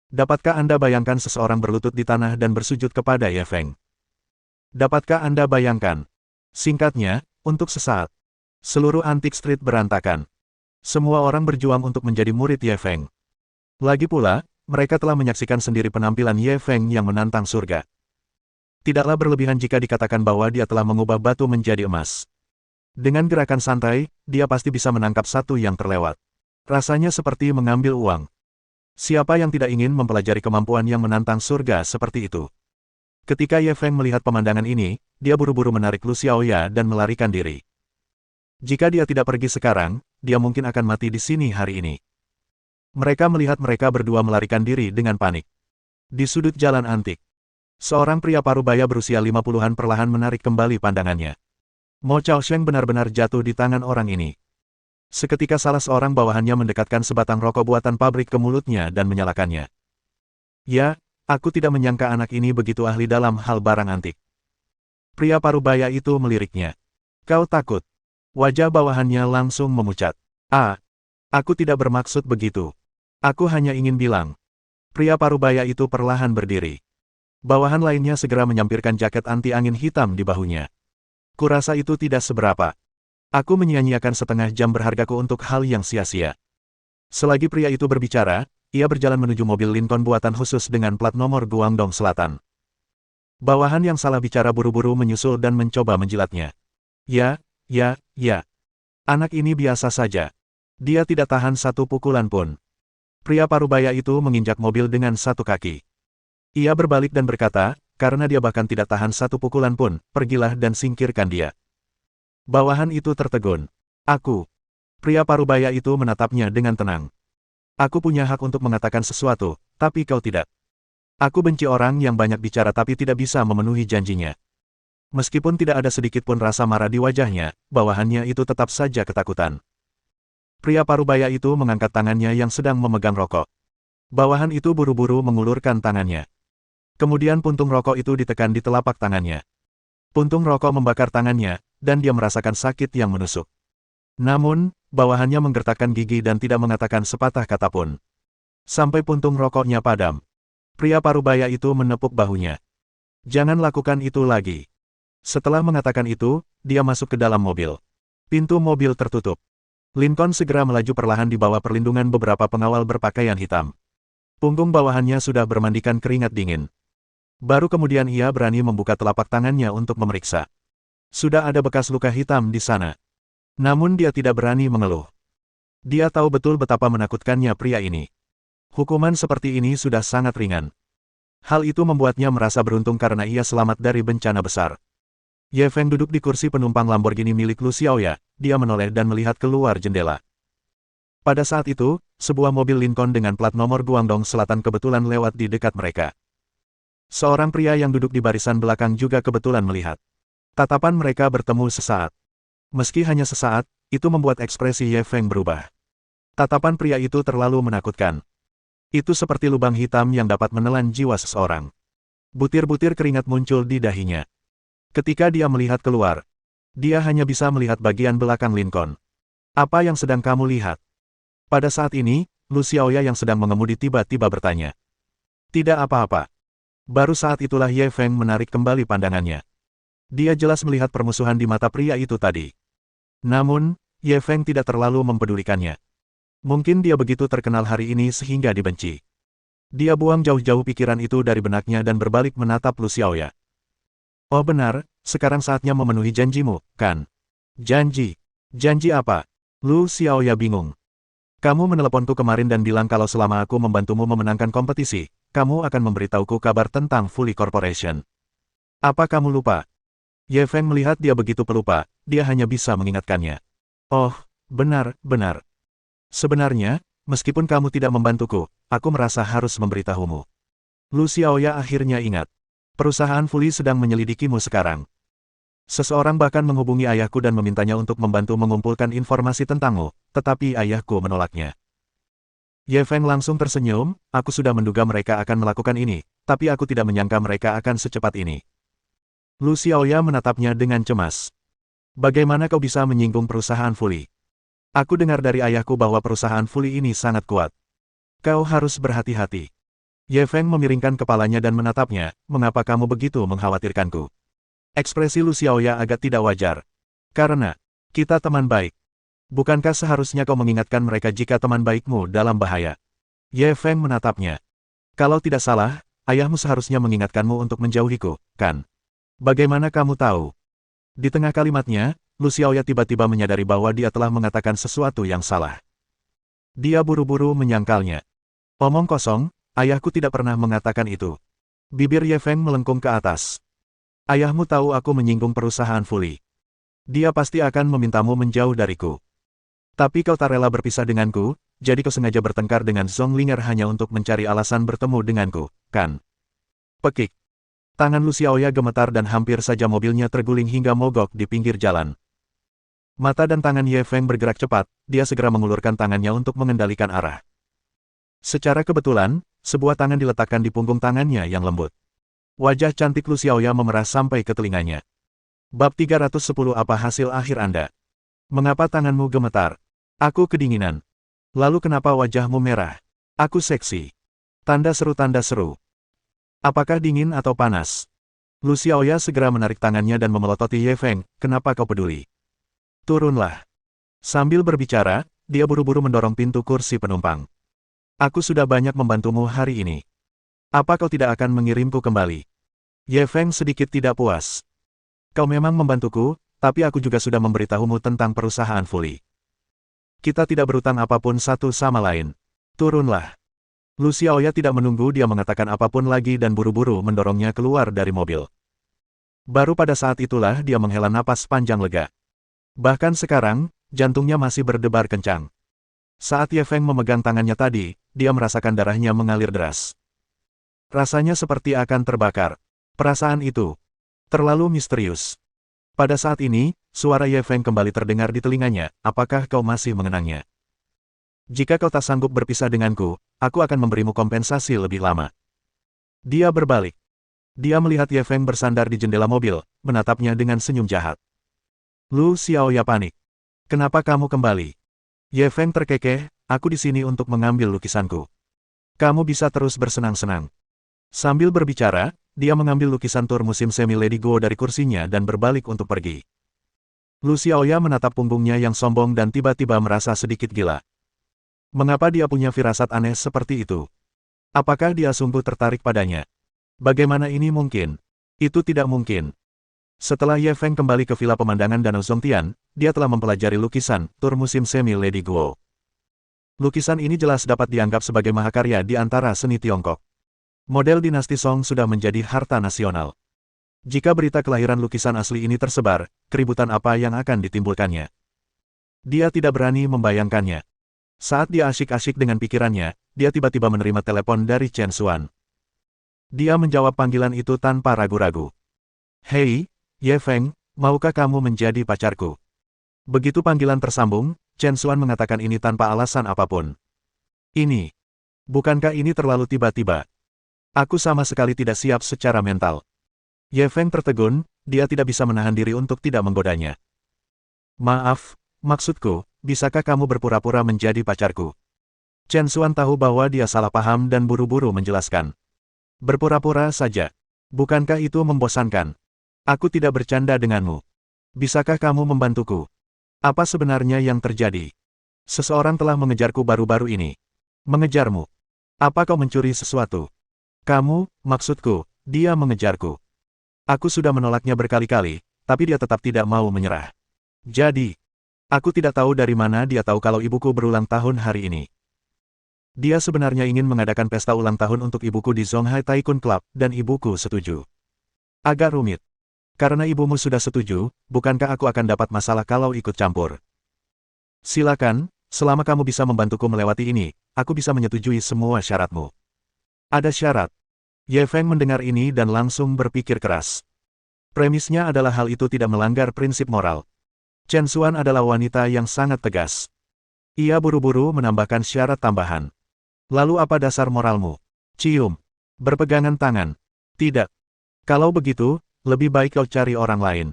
Dapatkah Anda bayangkan seseorang berlutut di tanah dan bersujud kepada Ye Feng? Dapatkah Anda bayangkan? Singkatnya, untuk sesaat, seluruh Antique Street berantakan. Semua orang berjuang untuk menjadi murid Ye Feng. Lagi pula, mereka telah menyaksikan sendiri penampilan Ye Feng yang menantang surga. Tidaklah berlebihan jika dikatakan bahwa dia telah mengubah batu menjadi emas. Dengan gerakan santai, dia pasti bisa menangkap satu yang terlewat. Rasanya seperti mengambil uang. Siapa yang tidak ingin mempelajari kemampuan yang menantang surga seperti itu? Ketika Ye Feng melihat pemandangan ini, dia buru-buru menarik Lu Xiaoya dan melarikan diri. Jika dia tidak pergi sekarang, dia mungkin akan mati di sini hari ini. Mereka melihat mereka berdua melarikan diri dengan panik. Di sudut jalan antik, seorang pria parubaya berusia 50-an perlahan menarik kembali pandangannya. Mo Chaosheng benar-benar jatuh di tangan orang ini. Seketika salah seorang bawahannya mendekatkan sebatang rokok buatan pabrik ke mulutnya dan menyalakannya. Ya, aku tidak menyangka anak ini begitu ahli dalam hal barang antik. Pria parubaya itu meliriknya. Kau takut? Wajah bawahannya langsung memucat. Aku tidak bermaksud begitu. Aku hanya ingin bilang. Pria parubaya itu perlahan berdiri. Bawahan lainnya segera menyampirkan jaket anti angin hitam di bahunya. Kurasa itu tidak seberapa. Aku menyia-nyiakan setengah jam berhargaku untuk hal yang sia-sia. Selagi pria itu berbicara, ia berjalan menuju mobil Lincoln buatan khusus dengan plat nomor Guangdong Selatan. Bawahan yang salah bicara buru-buru menyusul dan mencoba menjilatnya. Ya. Anak ini biasa saja. Dia tidak tahan satu pukulan pun. Pria parubaya itu menginjak mobil dengan satu kaki. Ia berbalik dan berkata, karena dia bahkan tidak tahan satu pukulan pun, pergilah dan singkirkan dia. Bawahan itu tertegun. Aku. Pria parubaya itu menatapnya dengan tenang. Aku punya hak untuk mengatakan sesuatu, tapi kau tidak. Aku benci orang yang banyak bicara tapi tidak bisa memenuhi janjinya. Meskipun tidak ada sedikit pun rasa marah di wajahnya, bawahannya itu tetap saja ketakutan. Pria parubaya itu mengangkat tangannya yang sedang memegang rokok. Bawahan itu buru-buru mengulurkan tangannya. Kemudian puntung rokok itu ditekan di telapak tangannya. Puntung rokok membakar tangannya, dan dia merasakan sakit yang menusuk. Namun, bawahannya menggertakkan gigi dan tidak mengatakan sepatah kata pun. Sampai puntung rokoknya padam. Pria parubaya itu menepuk bahunya. Jangan lakukan itu lagi. Setelah mengatakan itu, dia masuk ke dalam mobil. Pintu mobil tertutup. Lincoln segera melaju perlahan di bawah perlindungan beberapa pengawal berpakaian hitam. Punggung bawahannya sudah bermandikan keringat dingin. Baru kemudian ia berani membuka telapak tangannya untuk memeriksa. Sudah ada bekas luka hitam di sana. Namun dia tidak berani mengeluh. Dia tahu betul betapa menakutkannya pria ini. Hukuman seperti ini sudah sangat ringan. Hal itu membuatnya merasa beruntung karena ia selamat dari bencana besar. Ye Feng duduk di kursi penumpang Lamborghini milik Lu Xiaoya, dia menoleh dan melihat keluar jendela. Pada saat itu, sebuah mobil Lincoln dengan plat nomor Guangdong Selatan kebetulan lewat di dekat mereka. Seorang pria yang duduk di barisan belakang juga kebetulan melihat. Tatapan mereka bertemu sesaat. Meski hanya sesaat, itu membuat ekspresi Ye Feng berubah. Tatapan pria itu terlalu menakutkan. Itu seperti lubang hitam yang dapat menelan jiwa seseorang. Butir-butir keringat muncul di dahinya. Ketika dia melihat keluar, dia hanya bisa melihat bagian belakang Lincoln. Apa yang sedang kamu lihat? Pada saat ini, Lu Xiaoya yang sedang mengemudi tiba-tiba bertanya. Tidak apa-apa. Baru saat itulah Ye Feng menarik kembali pandangannya. Dia jelas melihat permusuhan di mata pria itu tadi. Namun, Ye Feng tidak terlalu mempedulikannya. Mungkin dia begitu terkenal hari ini sehingga dibenci. Dia buang jauh-jauh pikiran itu dari benaknya dan berbalik menatap Lu Xiaoya. Oh benar, sekarang saatnya memenuhi janjimu, kan? Janji? Janji apa? Lu Xiaoya bingung. Kamu meneleponku kemarin dan bilang kalau selama aku membantumu memenangkan kompetisi, kamu akan memberitahuku kabar tentang Fully Corporation. Apa kamu lupa? Ye Feng melihat dia begitu pelupa, dia hanya bisa mengingatkannya. Oh, benar. Sebenarnya, meskipun kamu tidak membantuku, aku merasa harus memberitahumu. Lu Xiaoya akhirnya ingat. Perusahaan Fully sedang menyelidikimu sekarang. Seseorang bahkan menghubungi ayahku dan memintanya untuk membantu mengumpulkan informasi tentangmu, tetapi ayahku menolaknya. Ye Feng langsung tersenyum, aku sudah menduga mereka akan melakukan ini, tapi aku tidak menyangka mereka akan secepat ini. Lu Xiaoya menatapnya dengan cemas. Bagaimana kau bisa menyinggung perusahaan Fully? Aku dengar dari ayahku bahwa perusahaan Fully ini sangat kuat. Kau harus berhati-hati. Ye Feng memiringkan kepalanya dan menatapnya, mengapa kamu begitu mengkhawatirkanku? Ekspresi Lu Xiaoya agak tidak wajar. Karena, kita teman baik. Bukankah seharusnya kau mengingatkan mereka jika teman baikmu dalam bahaya? Ye Feng menatapnya. Kalau tidak salah, ayahmu seharusnya mengingatkanmu untuk menjauhiku, kan? Bagaimana kamu tahu? Di tengah kalimatnya, Lu Xiaoya tiba-tiba menyadari bahwa dia telah mengatakan sesuatu yang salah. Dia buru-buru menyangkalnya. Omong kosong, ayahku tidak pernah mengatakan itu. Bibir Ye Feng melengkung ke atas. Ayahmu tahu aku menyinggung perusahaan Fuli. Dia pasti akan memintamu menjauh dariku. Tapi kau tak rela berpisah denganku, jadi kau sengaja bertengkar dengan Zonglinger hanya untuk mencari alasan bertemu denganku, kan? Pekik. Tangan Lu Xiaoya gemetar dan hampir saja mobilnya terguling hingga mogok di pinggir jalan. Mata dan tangan Ye Feng bergerak cepat, dia segera mengulurkan tangannya untuk mengendalikan arah. Secara kebetulan, sebuah tangan diletakkan di punggung tangannya yang lembut. Wajah cantik Lu Xiaoya memerah sampai ke telinganya. Bab 310 Apa hasil akhir Anda? Mengapa tanganmu gemetar? Aku kedinginan. Lalu kenapa wajahmu merah? Aku seksi. Tanda seru. Apakah dingin atau panas? Lu Xiaoya segera menarik tangannya dan memelototi Ye Feng, kenapa kau peduli? Turunlah. Sambil berbicara, dia buru-buru mendorong pintu kursi penumpang. Aku sudah banyak membantumu hari ini. Apa kau tidak akan mengirimku kembali? Ye Feng sedikit tidak puas. Kau memang membantuku, tapi aku juga sudah memberitahumu tentang perusahaan Fuli. Kita tidak berutang apapun satu sama lain. Turunlah. Lu Xiaoya tidak menunggu dia mengatakan apapun lagi dan buru-buru mendorongnya keluar dari mobil. Baru pada saat itulah dia menghela napas panjang lega. Bahkan sekarang, jantungnya masih berdebar kencang. Saat Ye Feng memegang tangannya tadi, dia merasakan darahnya mengalir deras. Rasanya seperti akan terbakar. Perasaan itu terlalu misterius. Pada saat ini, suara Ye Feng kembali terdengar di telinganya, apakah kau masih mengenangnya? Jika kau tak sanggup berpisah denganku, aku akan memberimu kompensasi lebih lama. Dia berbalik. Dia melihat Ye Feng bersandar di jendela mobil, menatapnya dengan senyum jahat. Lu Xiaoya panik. Kenapa kamu kembali? Ye Feng terkekeh, aku di sini untuk mengambil lukisanku. Kamu bisa terus bersenang-senang. Sambil berbicara, dia mengambil lukisan tur musim semi Lady Guo dari kursinya dan berbalik untuk pergi. Lu Xiaoya menatap punggungnya yang sombong dan tiba-tiba merasa sedikit gila. Mengapa dia punya firasat aneh seperti itu? Apakah dia sungguh tertarik padanya? Bagaimana ini mungkin? Itu tidak mungkin. Setelah Ye Feng kembali ke Villa Pemandangan Danau Zongtian, dia telah mempelajari lukisan tur musim semi Lady Guo. Lukisan ini jelas dapat dianggap sebagai mahakarya di antara seni Tiongkok. Model dinasti Song sudah menjadi harta nasional. Jika berita kelahiran lukisan asli ini tersebar, keributan apa yang akan ditimbulkannya? Dia tidak berani membayangkannya. Saat dia asyik-asyik dengan pikirannya, dia tiba-tiba menerima telepon dari Chen Xuan. Dia menjawab panggilan itu tanpa ragu-ragu. Hei, Ye Feng, maukah kamu menjadi pacarku? Begitu panggilan tersambung, Chen Xuan mengatakan ini tanpa alasan apapun. Ini. Bukankah ini terlalu tiba-tiba? Aku sama sekali tidak siap secara mental. Ye Feng tertegun, dia tidak bisa menahan diri untuk tidak menggodanya. Maaf, maksudku, bisakah kamu berpura-pura menjadi pacarku? Chen Xuan tahu bahwa dia salah paham dan buru-buru menjelaskan. Berpura-pura saja. Bukankah itu membosankan? Aku tidak bercanda denganmu. Bisakah kamu membantuku? Apa sebenarnya yang terjadi? Seseorang telah mengejarku baru-baru ini. Mengejarmu? Apa kau mencuri sesuatu? Kamu, maksudku, dia mengejarku. Aku sudah menolaknya berkali-kali, tapi dia tetap tidak mau menyerah. Jadi, aku tidak tahu dari mana dia tahu kalau ibuku berulang tahun hari ini. Dia sebenarnya ingin mengadakan pesta ulang tahun untuk ibuku di Zonghai Tycoon Club, dan ibuku setuju. Agak rumit. Karena ibumu sudah setuju, bukankah aku akan dapat masalah kalau ikut campur? Silakan, selama kamu bisa membantuku melewati ini, aku bisa menyetujui semua syaratmu. Ada syarat. Ye Feng mendengar ini dan langsung berpikir keras. Premisnya adalah hal itu tidak melanggar prinsip moral. Chen Xuan adalah wanita yang sangat tegas. Ia buru-buru menambahkan syarat tambahan. Lalu apa dasar moralmu? Cium. Berpegangan tangan. Tidak. Kalau begitu, lebih baik kau cari orang lain.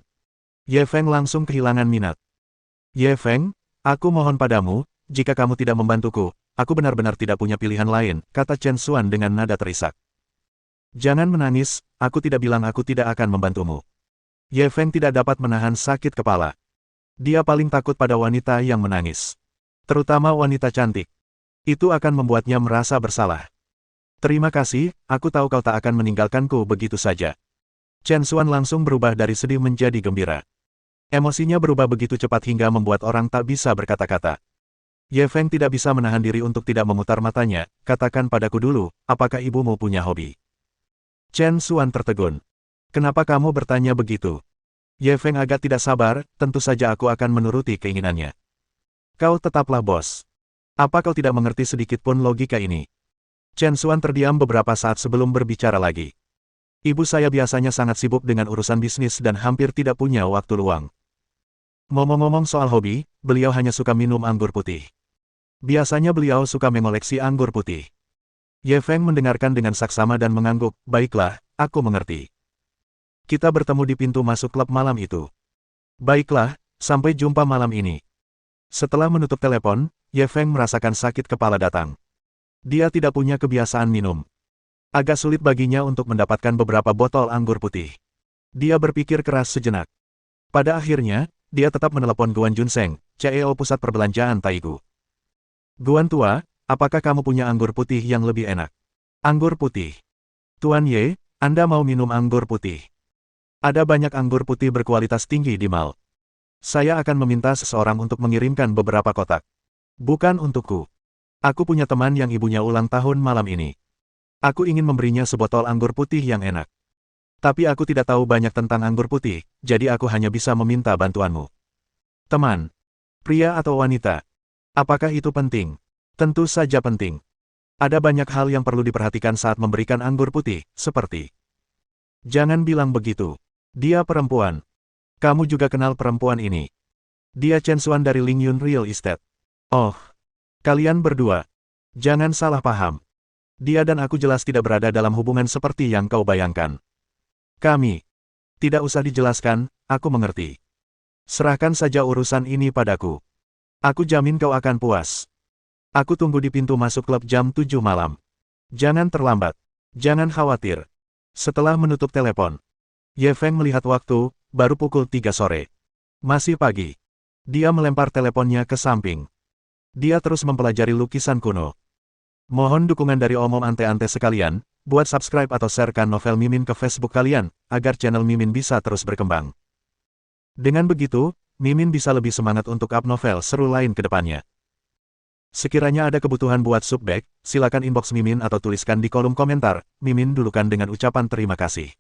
Ye Feng langsung kehilangan minat. Ye Feng, aku mohon padamu, jika kamu tidak membantuku, aku benar-benar tidak punya pilihan lain, kata Chen Xuan dengan nada terisak. Jangan menangis, aku tidak bilang aku tidak akan membantumu. Ye Feng tidak dapat menahan sakit kepala. Dia paling takut pada wanita yang menangis. Terutama wanita cantik. Itu akan membuatnya merasa bersalah. Terima kasih, aku tahu kau tak akan meninggalkanku begitu saja. Chen Xuan langsung berubah dari sedih menjadi gembira. Emosinya berubah begitu cepat hingga membuat orang tak bisa berkata-kata. Ye Feng tidak bisa menahan diri untuk tidak memutar matanya, katakan padaku dulu, apakah ibumu punya hobi? Chen Xuan tertegun. Kenapa kamu bertanya begitu? Ye Feng agak tidak sabar, tentu saja aku akan menuruti keinginannya. Kau tetaplah bos. Apa kau tidak mengerti sedikit pun logika ini? Chen Xuan terdiam beberapa saat sebelum berbicara lagi. Ibu saya biasanya sangat sibuk dengan urusan bisnis dan hampir tidak punya waktu luang. Ngomong-ngomong soal hobi, beliau hanya suka minum anggur putih. Biasanya beliau suka mengoleksi anggur putih. Ye Feng mendengarkan dengan saksama dan mengangguk, baiklah, aku mengerti. Kita bertemu di pintu masuk klub malam itu. Baiklah, sampai jumpa malam ini. Setelah menutup telepon, Ye Feng merasakan sakit kepala datang. Dia tidak punya kebiasaan minum. Agak sulit baginya untuk mendapatkan beberapa botol anggur putih. Dia berpikir keras sejenak. Pada akhirnya, dia tetap menelepon Guan Junseng, CEO pusat perbelanjaan Taigu. Guan tua, apakah kamu punya anggur putih yang lebih enak? Anggur putih. Tuan Ye, Anda mau minum anggur putih? Ada banyak anggur putih berkualitas tinggi di mal. Saya akan meminta seseorang untuk mengirimkan beberapa kotak. Bukan untukku. Aku punya teman yang ibunya ulang tahun malam ini. Aku ingin memberinya sebotol anggur putih yang enak. Tapi aku tidak tahu banyak tentang anggur putih, jadi aku hanya bisa meminta bantuanmu. Teman. Pria atau wanita? Apakah itu penting? Tentu saja penting. Ada banyak hal yang perlu diperhatikan saat memberikan anggur putih, seperti... Jangan bilang begitu. Dia perempuan. Kamu juga kenal perempuan ini. Dia Chen Xuan dari Lingyun Real Estate. Oh. Kalian berdua. Jangan salah paham. Dia dan aku jelas tidak berada dalam hubungan seperti yang kau bayangkan. Kami. Tidak usah dijelaskan, aku mengerti. Serahkan saja urusan ini padaku. Aku jamin kau akan puas. Aku tunggu di pintu masuk klub jam 7 malam. Jangan terlambat. Jangan khawatir. Setelah menutup telepon, Ye Feng melihat waktu, baru pukul 3 sore. Masih pagi. Dia melempar teleponnya ke samping. Dia terus mempelajari lukisan kuno. Mohon dukungan dari omom ante-ante sekalian, buat subscribe atau sharekan novel Mimin ke Facebook kalian, agar channel Mimin bisa terus berkembang. Dengan begitu, Mimin bisa lebih semangat untuk up novel seru lain ke depannya. Sekiranya ada kebutuhan buat subback, silakan inbox Mimin atau tuliskan di kolom komentar, Mimin dulukan dengan ucapan terima kasih.